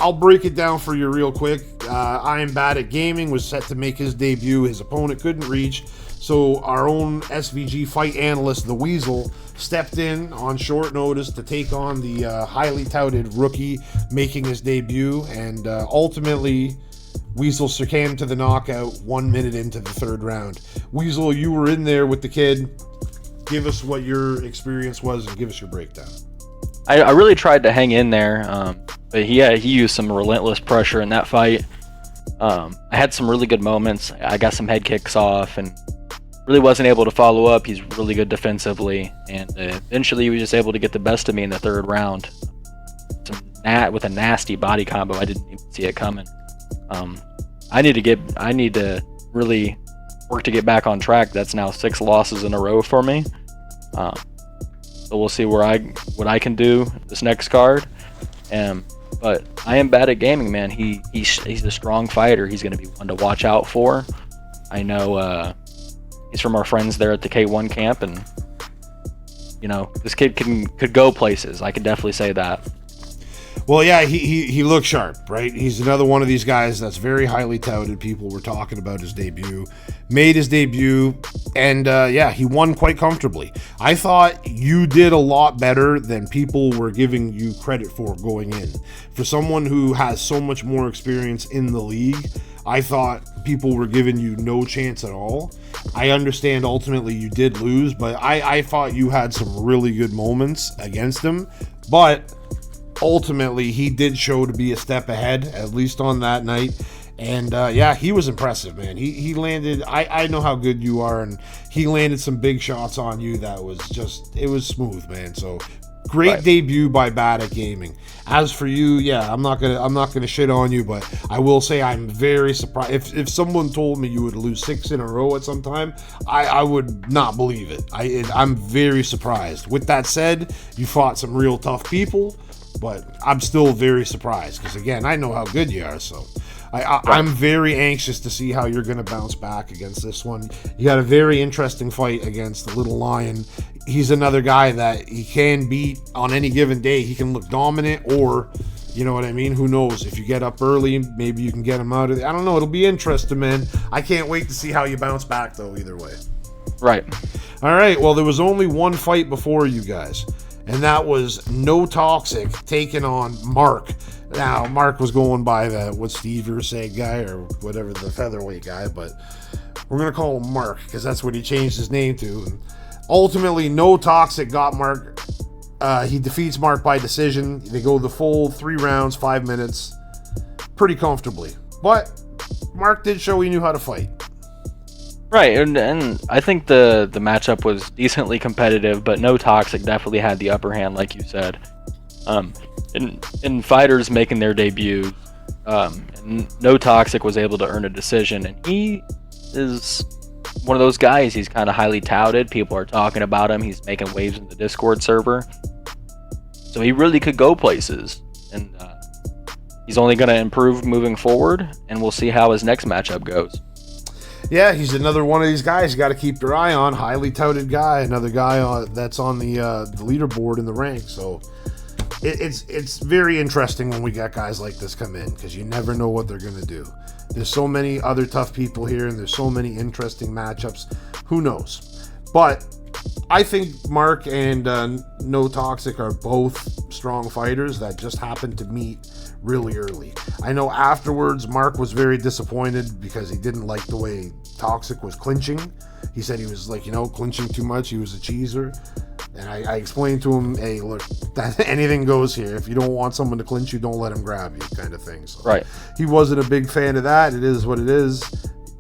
[SPEAKER 1] I'll break it down for you real quick. I Am Bad at Gaming was set to make his debut. His opponent couldn't reach. So our own SVG fight analyst, the Weasel, stepped in on short notice to take on the highly touted rookie making his debut. And ultimately, Weasel succumbed to the knockout 1 minute into the third round. Weasel, you were in there with the kid. Give us what your experience was and give us your breakdown.
[SPEAKER 2] I really tried to hang in there, but he used some relentless pressure in that fight. I had some really good moments. I got some head kicks off and really wasn't able to follow up. He's really good defensively, and eventually he was just able to get the best of me in the third round. With a nasty body combo, I didn't even see it coming. I need to really work to get back on track. That's now 6 losses in a row for me. So we'll see what I can do this next card. But I Am Bad at Gaming, man. He's a strong fighter. He's going to be one to watch out for. I know he's from our friends there at the K1 camp, and you know, this kid could go places. I can definitely say that.
[SPEAKER 1] Well, yeah, he looks sharp, right? He's another one of these guys that's very highly touted. People were talking about his debut, made his debut, and yeah, he won quite comfortably. I thought you did a lot better than people were giving you credit for going in. For someone who has so much more experience in the league, I thought people were giving you no chance at all. I understand ultimately you did lose, but I thought you had some really good moments against him, but ultimately he did show to be a step ahead, at least on that night. And yeah, he was impressive, man. He landed, I know how good you are, and he landed some big shots on you that was just, it was smooth, man. So great debut by Bad at Gaming. As for you, yeah, I'm not gonna shit on you, but I will say I'm very surprised. If someone told me you would lose 6 in a row at some time, I would not believe it. I'm very surprised. With that said, you fought some real tough people, but I'm still very surprised because, again, I know how good you are. So I'm very anxious to see how you're going to bounce back against this one. You got a very interesting fight against the Little Lion. He's another guy that he can beat on any given day. He can look dominant, or, you know what I mean? Who knows? If you get up early, maybe you can get him out of there. I don't know. It'll be interesting, man. I can't wait to see how you bounce back, though, either way. Right. All right. Well, there was only one fight before you guys, and that was No Toxic taking on Mark. Now, Mark was going by what Steve Ursay guy or whatever, the featherweight guy, but we're going to call him Mark because that's what he changed his name to. And ultimately, No Toxic got Mark. He defeats Mark by decision. They go the full 3 rounds, 5 minutes, pretty comfortably. But Mark did show he knew how to fight.
[SPEAKER 2] Right, and I think the matchup was decently competitive, but No Toxic definitely had the upper hand, like you said. In fighters making their debut, No Toxic was able to earn a decision, and he is one of those guys. He's kind of highly touted. People are talking about him. He's making waves in the Discord server, so he really could go places, and he's only going to improve moving forward, and we'll see how his next matchup goes.
[SPEAKER 1] Yeah, he's another one of these guys you got to keep your eye on. Highly touted guy, another guy that's on the leaderboard in the ranks. So it's very interesting when we got guys like this come in, because you never know what they're going to do. There's so many other tough people here, and there's so many interesting matchups. Who knows? But I think Mark and No Toxic are both strong fighters that just happened to meet really early. I know afterwards Mark was very disappointed because he didn't like the way Toxic was clinching. He said he was like, clinching too much. He was a cheeser. And I explained to him, hey, look, anything goes here. If you don't want someone to clinch you, don't let him grab you, kind of thing. So
[SPEAKER 2] Right.
[SPEAKER 1] He wasn't a big fan of that. It is what it is.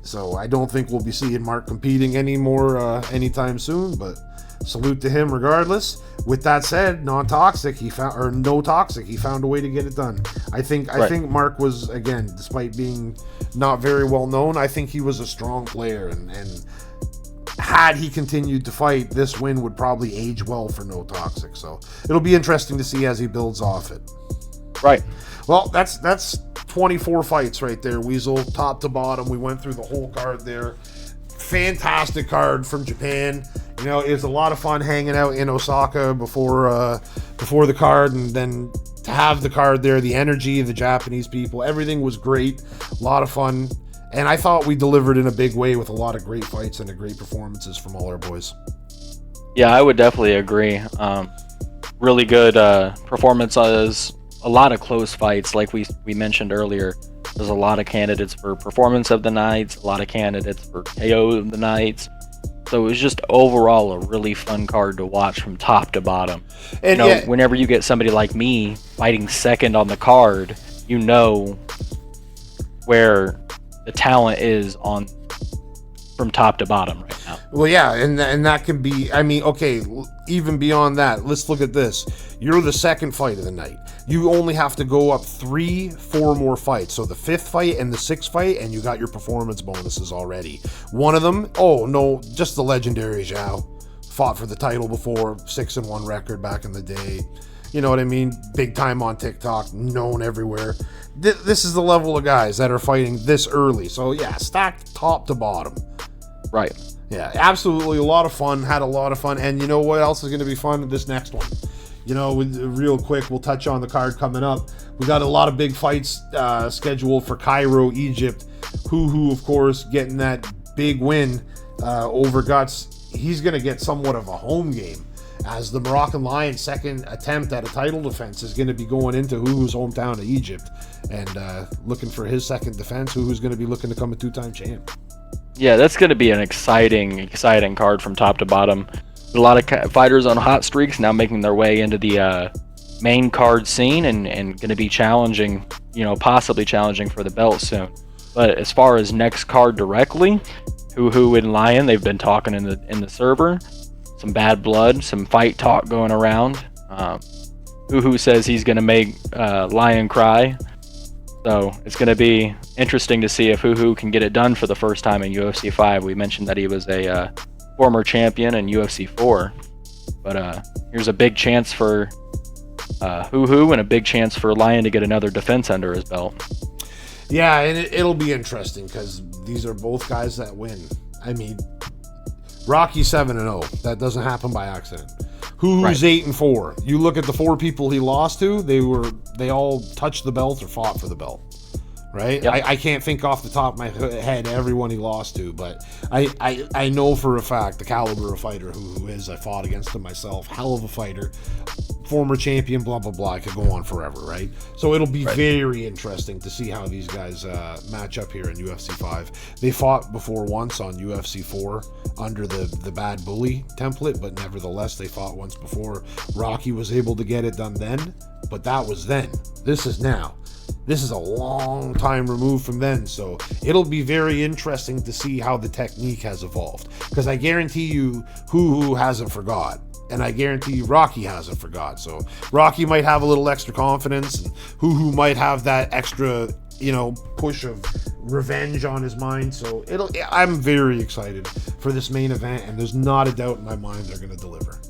[SPEAKER 1] So I don't think we'll be seeing Mark competing anymore anytime soon, but salute to him regardless. With that said, No Toxic, he found a way to get it done. I think Mark was, again, despite being not very well known, I think he was a strong player, and had he continued to fight, this win would probably age well for No Toxic. So it'll be interesting to see as he builds off it.
[SPEAKER 2] Right.
[SPEAKER 1] Well, that's 24 fights right there, Weasel, top to bottom. We went through the whole card there. Fantastic card from Japan. It was a lot of fun hanging out in Osaka before the card, and then to have the card there, the energy, the Japanese people, everything was great. A lot of fun. And I thought we delivered in a big way with a lot of great fights and great performances from all our boys.
[SPEAKER 2] Yeah, I would definitely agree. Really good performances, a lot of close fights. Like we mentioned earlier, there's a lot of candidates for performance of the nights, a lot of candidates for KO of the nights. So it was just overall a really fun card to watch from top to bottom. And whenever you get somebody like me fighting second on the card, where the talent is on from top to bottom right now.
[SPEAKER 1] Well, yeah, and that can be, okay, even beyond that, let's look at this. You're the second fight of the night. You only have to go up 3-4 more fights. So the 5th fight and the 6th fight, and you got your performance bonuses already. One of them, just the legendary Zhao. Fought for the title before, 6-1 record back in the day. You know what I mean? Big time on TikTok, known everywhere. This is the level of guys that are fighting this early. So yeah, stacked top to bottom.
[SPEAKER 2] Right.
[SPEAKER 1] Yeah, absolutely a lot of fun. Had a lot of fun. And you know what else is going to be fun? This next one. Real quick, we'll touch on the card coming up. We got a lot of big fights scheduled for Cairo, Egypt. Hoo, of course, getting that big win over Guts. He's going to get somewhat of a home game, as the Moroccan Lion's second attempt at a title defense is going to be going into Huhu's hometown of Egypt, and looking for his second defense. Huhu's going to be looking to become a 2-time champ.
[SPEAKER 2] Yeah, that's going to be an exciting card from top to bottom. A lot of fighters on hot streaks now making their way into the main card scene and going to be challenging, possibly challenging for the belt soon. But as far as next card directly, Huhu and Lion, they've been talking in the server. Some bad blood, some fight talk going around. Huhu says he's going to make Lion cry. So it's going to be interesting to see if Huhu can get it done for the first time in UFC 5. We mentioned that he was a former champion in UFC 4. But here's a big chance for Huhu and a big chance for Lion to get another defense under his belt.
[SPEAKER 1] Yeah, and it'll be interesting because these are both guys that win. Rocky 7-0. That doesn't happen by accident. Huhu's 8-4. You look at the 4 people he lost to, they all touched the belt or fought for the belt. Right? Yep. I can't think off the top of my head everyone he lost to, but I know for a fact the caliber of fighter who is. I fought against him myself. Hell of a fighter. Former champion, blah, blah, blah. I could go on forever, right? So it'll be very interesting to see how these guys match up here in UFC 5. They fought before once on UFC 4 under the Bad Bully template, but nevertheless, they fought once before. Rocky was able to get it done then, but that was then. This is now. This is a long time removed from then, so it'll be very interesting to see how the technique has evolved. Because I guarantee you, Huhu hasn't forgot. And I guarantee you Rocky hasn't forgot. So Rocky might have a little extra confidence, and Huhu might have that extra, push of revenge on his mind. So I'm very excited for this main event, and there's not a doubt in my mind they're going to deliver.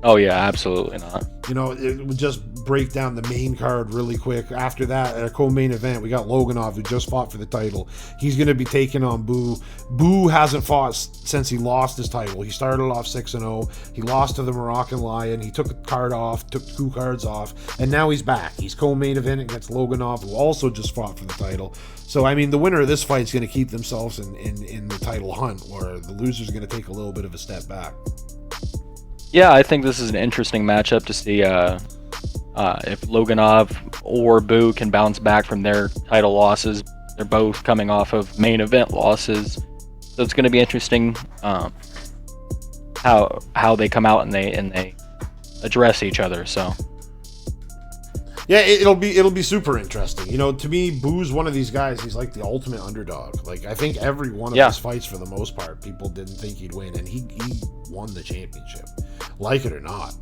[SPEAKER 2] Oh yeah, absolutely not.
[SPEAKER 1] It would just break down the main card really quick. After that, at a co-main event, we got Loganov, who just fought for the title. He's going to be taking on Boo. Boo hasn't fought since he lost his title. He started off 6-0. He lost to the Moroccan Lion. He took a card off, took 2 cards off, and now he's back. He's co-main event against Loganov, who also just fought for the title. So, I mean, the winner of this fight is going to keep themselves in the title hunt, where the loser's going to take a little bit of a step back.
[SPEAKER 2] Yeah, I think this is an interesting matchup to see if Loganov or Boo can bounce back from their title losses. They're both coming off of main event losses, so it's going to be interesting how they come out and they address each other. So
[SPEAKER 1] yeah, it'll be super interesting. You know, to me, Boo's one of these guys. He's like the ultimate underdog. Like, I think every one of his fights, for the most part, people didn't think he'd win, and he won the championship, like it or not.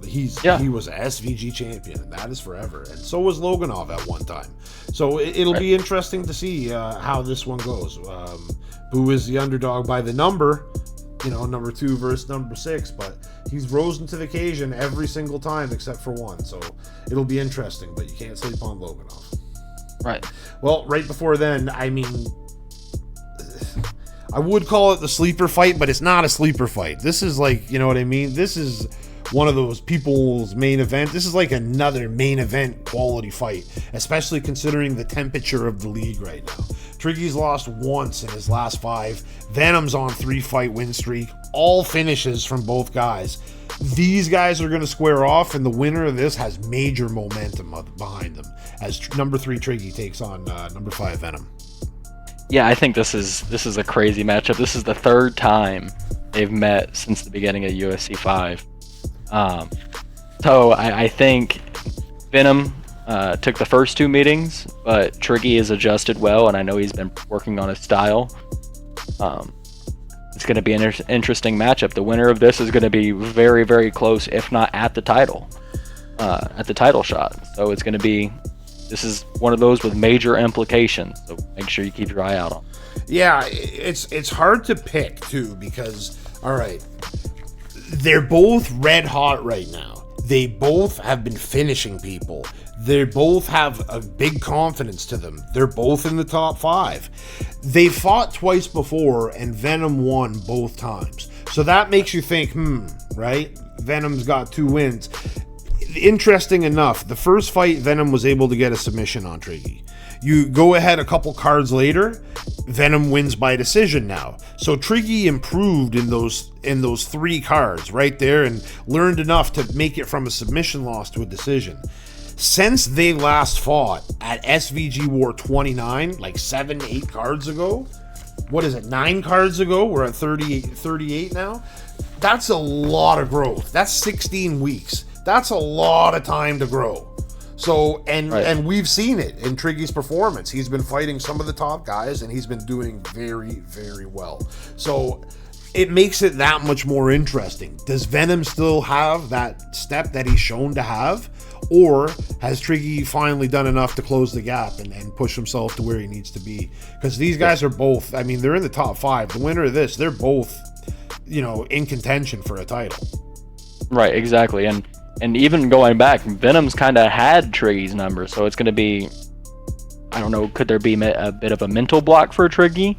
[SPEAKER 1] He was a SVG champion, and that is forever. And so was Loganov at one time. So it'll be interesting to see how this one goes. Boo is the underdog by the number, you know, number 2 versus number 6, but he's risen to the occasion every single time except for one. So it'll be interesting, but you can't sleep on Loganov.
[SPEAKER 2] Right.
[SPEAKER 1] Well, right before then, I mean, I would call it the sleeper fight, but it's not a sleeper fight. This is like, you know what I mean? This is one of those people's main event. This is like another main event quality fight, especially considering the temperature of the league right now. Triggy's lost once in his last 5. Venom's on 3-fight win streak. All finishes from both guys. These guys are going to square off, and the winner of this has major momentum behind them as number 3 Triggy takes on number 5 Venom.
[SPEAKER 2] Yeah, I think this is a crazy matchup. This is the 3rd time they've met since the beginning of UFC 5. So I think Venom took the first 2 meetings, but Triggy has adjusted well, and I know he's been working on his style. It's going to be an interesting matchup. The winner of this is going to be very, very close, if not at the title shot. So it's going to be, this is one of those with major implications. So make sure you keep your eye out on.
[SPEAKER 1] Yeah, it's hard to pick too, because all right, they're both red hot right now. They both have been finishing people. They both have a big confidence to them. They're both in the top 5. They fought twice before, and Venom won both times. So that makes you think, right? Venom's got 2 wins. Interesting enough, the first fight, Venom was able to get a submission on Triggy. You go ahead a couple cards later, Venom wins by decision now. So Triggy improved in those 3 cards right there and learned enough to make it from a submission loss to a decision. Since they last fought at SVG War 29, like 7-8 cards ago, what is it, 9 cards ago? We're at 38 now. That's a lot of growth. That's 16 weeks. That's a lot of time to grow. So, and we've seen it in Triggy's performance. He's been fighting some of the top guys, and he's been doing very, very well. So it makes it that much more interesting. Does Venom still have that step that he's shown to have? Or has Triggy finally done enough to close the gap and push himself to where he needs to be? Because these guys are both, I mean, they're in the top 5. The winner of this, they're both, you know, in contention for a title.
[SPEAKER 2] Right, exactly. And even going back, Venom's kind of had Triggy's number, so it's going to be, I don't know, could there be a bit of a mental block for Triggy?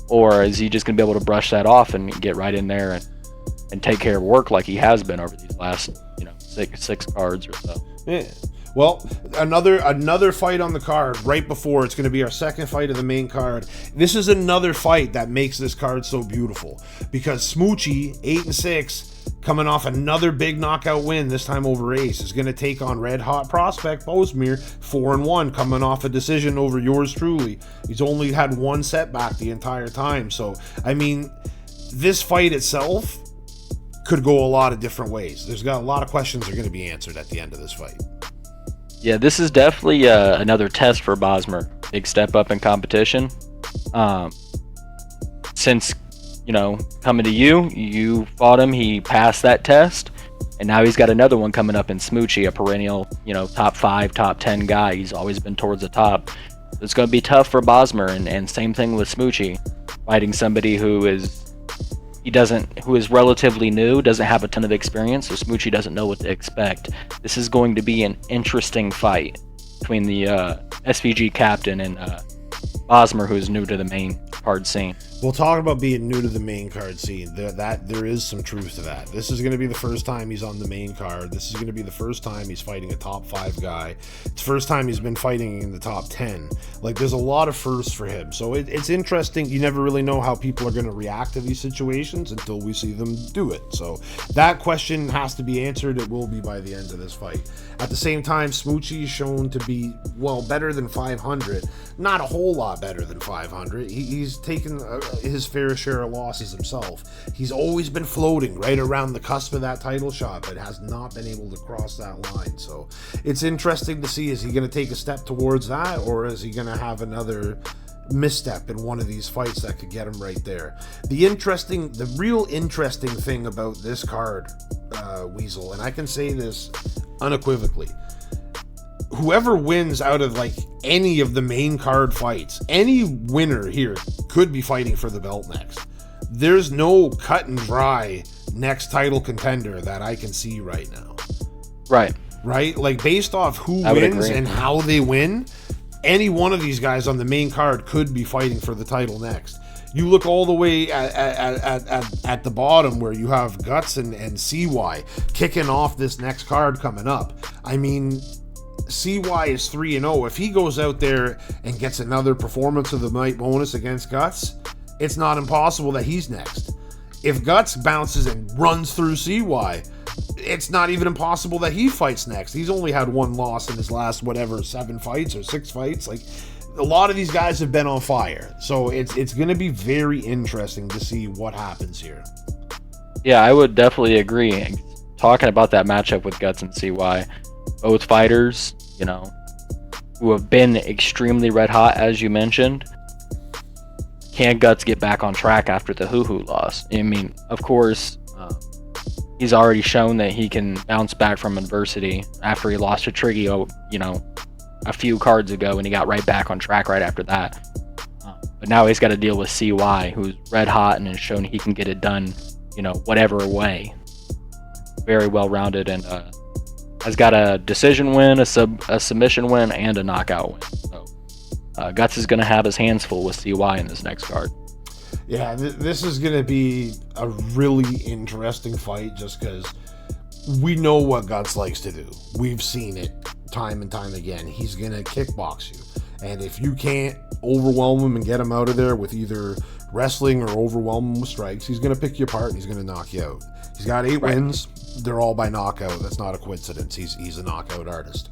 [SPEAKER 2] Or is he just going to be able to brush that off and get right in there and take care of work like he has been over these last, you know, six cards or so?
[SPEAKER 1] Yeah. Well, another fight on the card right before. It's going to be our second fight of the main card. This is another fight that makes this card so beautiful, because Smoochie, 8-6, coming off another big knockout win, this time over Ace, is going to take on red hot prospect Bosmir, 4-1, coming off a decision over yours truly. He's only had 1 setback the entire time. So, I mean, this fight itself could go a lot of different ways. There's got a lot of questions that are going to be answered at the end of this fight.
[SPEAKER 2] Yeah, this is definitely another test for Bosmer. Big step up in competition. Since, you know, coming to you fought him, he passed that test, and now he's got another one coming up in Smoochie, a perennial, you know, top 5, top 10 guy. He's always been towards the top. It's going to be tough for Bosmer, and same thing with Smoochie, fighting somebody who is who is relatively new, doesn't have a ton of experience, so Smoochie doesn't know what to expect. This is going to be an interesting fight between the SVG captain and Bosmer, who's new to the main card scene.
[SPEAKER 1] We'll talk about being new to the main card scene. There is some truth to that. This is going to be the first time he's on the main card. This is going to be the first time he's fighting a top 5 guy. It's the first time he's been fighting in the top 10. Like, there's a lot of firsts for him. So it's interesting. You never really know how people are going to react to these situations until we see them do it. So that question has to be answered. It will be by the end of this fight. At the same time, Smoochie is shown to be, well, better than 500. Not a whole lot better than 500. He's taken his fair share of losses himself. He's always been floating right around the cusp of that title shot, but has not been able to cross that line. So it's interesting to see, is he going to take a step towards that, or is he going to have another misstep in one of these fights that could get him right there? The real interesting thing about this card, Weasel, and I can say this unequivocally, whoever wins out of like any of the main card fights, any winner here could be fighting for the belt next. There's no cut and dry next title contender that I can see right now. Right? Like, based off who wins and how they win, any one of these guys on the main card could be fighting for the title next. You look all the way at the bottom where you have Guts and CY kicking off this next card coming up. I mean, CY is 3-0. If he goes out there and gets another performance of the night bonus against Guts, it's not impossible that he's next. If Guts bounces and runs through CY, it's not even impossible that he fights next. He's only had one loss in his last, 7 fights or 6 fights. Like, a lot of these guys have been on fire. So it's going to be very interesting to see what happens here.
[SPEAKER 2] Yeah, I would definitely agree. Talking about that matchup with Guts and CY, both fighters, who have been extremely red hot, as you mentioned. Can Guts get back on track after the Hoo loss? I mean, of course, he's already shown that he can bounce back from adversity after he lost to Triggy, a few cards ago, and he got right back on track right after that. But now he's got to deal with CY, who's red hot and has shown he can get it done, whatever way. Very well rounded, and has got a decision win, a submission win, and a knockout win. So Guts is going to have his hands full with CY in this next card.
[SPEAKER 1] Yeah, this is going to be a really interesting fight, just because we know what Guts likes to do. We've seen it time and time again. He's going to kickbox you. And if you can't overwhelm him and get him out of there with either wrestling or overwhelm him with strikes, he's going to pick you apart and he's going to knock you out. He's got 8 wins. They're all by knockout. That's not a coincidence. He's a knockout artist.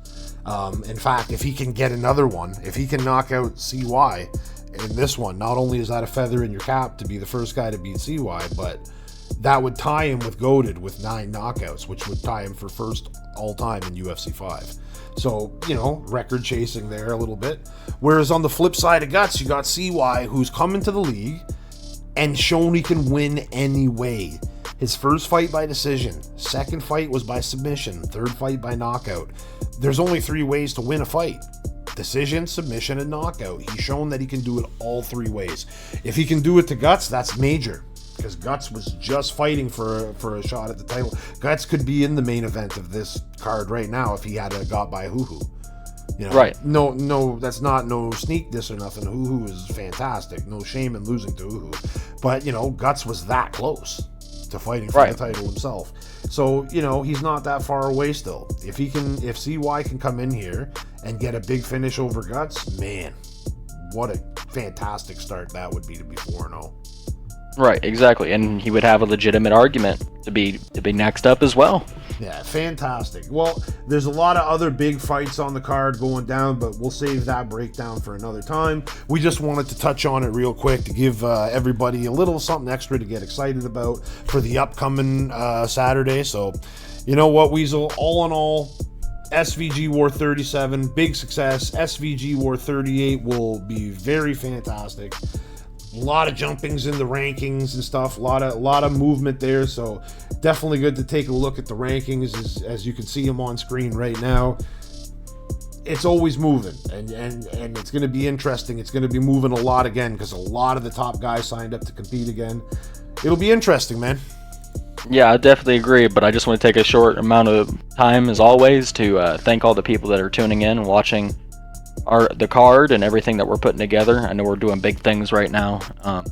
[SPEAKER 1] In fact, if he can get another one, if he can knock out CY in this one, not only is that a feather in your cap to be the first guy to beat CY, but that would tie him with Goated with 9 knockouts, which would tie him for first all time in UFC 5. So, record chasing there a little bit. Whereas on the flip side of Guts, you got CY, who's come into the league and shown he can win anyway. His first fight by decision, second fight was by submission, third fight by knockout. There's only 3 ways to win a fight: decision, submission, and knockout. He's shown that he can do it all 3 ways. If he can do it to Guts, that's major, because Guts was just fighting for a shot at the title. Guts could be in the main event of this card right now if he had got by Hoo.
[SPEAKER 2] Right.
[SPEAKER 1] No, that's not no sneak diss or nothing. Hoo is fantastic. No shame in losing to Hoo. But, Guts was that close to fighting for the title himself. So, he's not that far away still. If CY can come in here and get a big finish over Guts, man, what a fantastic start that would be to be 4-0.
[SPEAKER 2] Right, exactly, and he would have a legitimate argument to be next up as well.
[SPEAKER 1] Yeah, fantastic. Well, there's a lot of other big fights on the card going down, but we'll save that breakdown for another time. We just wanted to touch on it real quick to give everybody a little something extra to get excited about for the upcoming Saturday. So, you know what, Weasel? All in all, SVG War 37, big success. SVG War 38 will be very fantastic. A lot of jumpings in the rankings and stuff, a lot of movement there, so definitely good to take a look at the rankings as you can see them on screen right now. It's always moving, and it's going to be interesting. It's going to be moving a lot again because a lot of the top guys signed up to compete again. it'll be interesting, man.
[SPEAKER 2] Yeah, I definitely agree, but I just want to take a short amount of time, as always, to thank all the people that are tuning in and watching the card and everything that we're putting together. I know we're doing big things right now,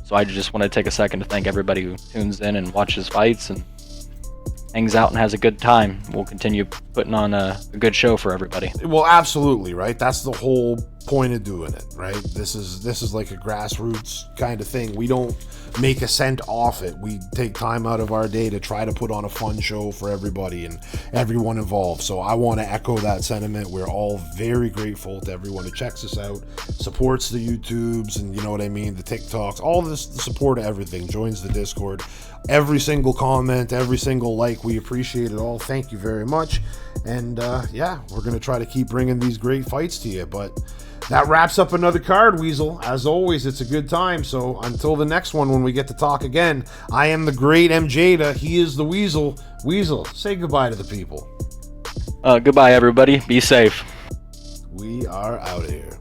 [SPEAKER 2] so I just want to take a second to thank everybody who tunes in and watches fights and hangs out and has a good time. We'll continue putting on a good show for everybody.
[SPEAKER 1] Well, absolutely, right? That's the whole point of doing it, right? This is like a grassroots kind of thing. We don't make a cent off it. We take time out of our day to try to put on a fun show for everybody and everyone involved. So I want to echo that sentiment. We're all very grateful to everyone who checks us out, supports the YouTubes, and you know what I mean, the TikToks, all this, the support of everything, joins the Discord. Every single comment, every single like, we appreciate it all. Thank you very much. And yeah, we're going to try to keep bringing these great fights to you. But that wraps up another card, Weasel. As always, it's a good time. So until the next one, when we get to talk again, I am the great MJda. He is the Weasel. Weasel, say goodbye to the people.
[SPEAKER 2] Goodbye, everybody. Be safe.
[SPEAKER 1] We are out of here.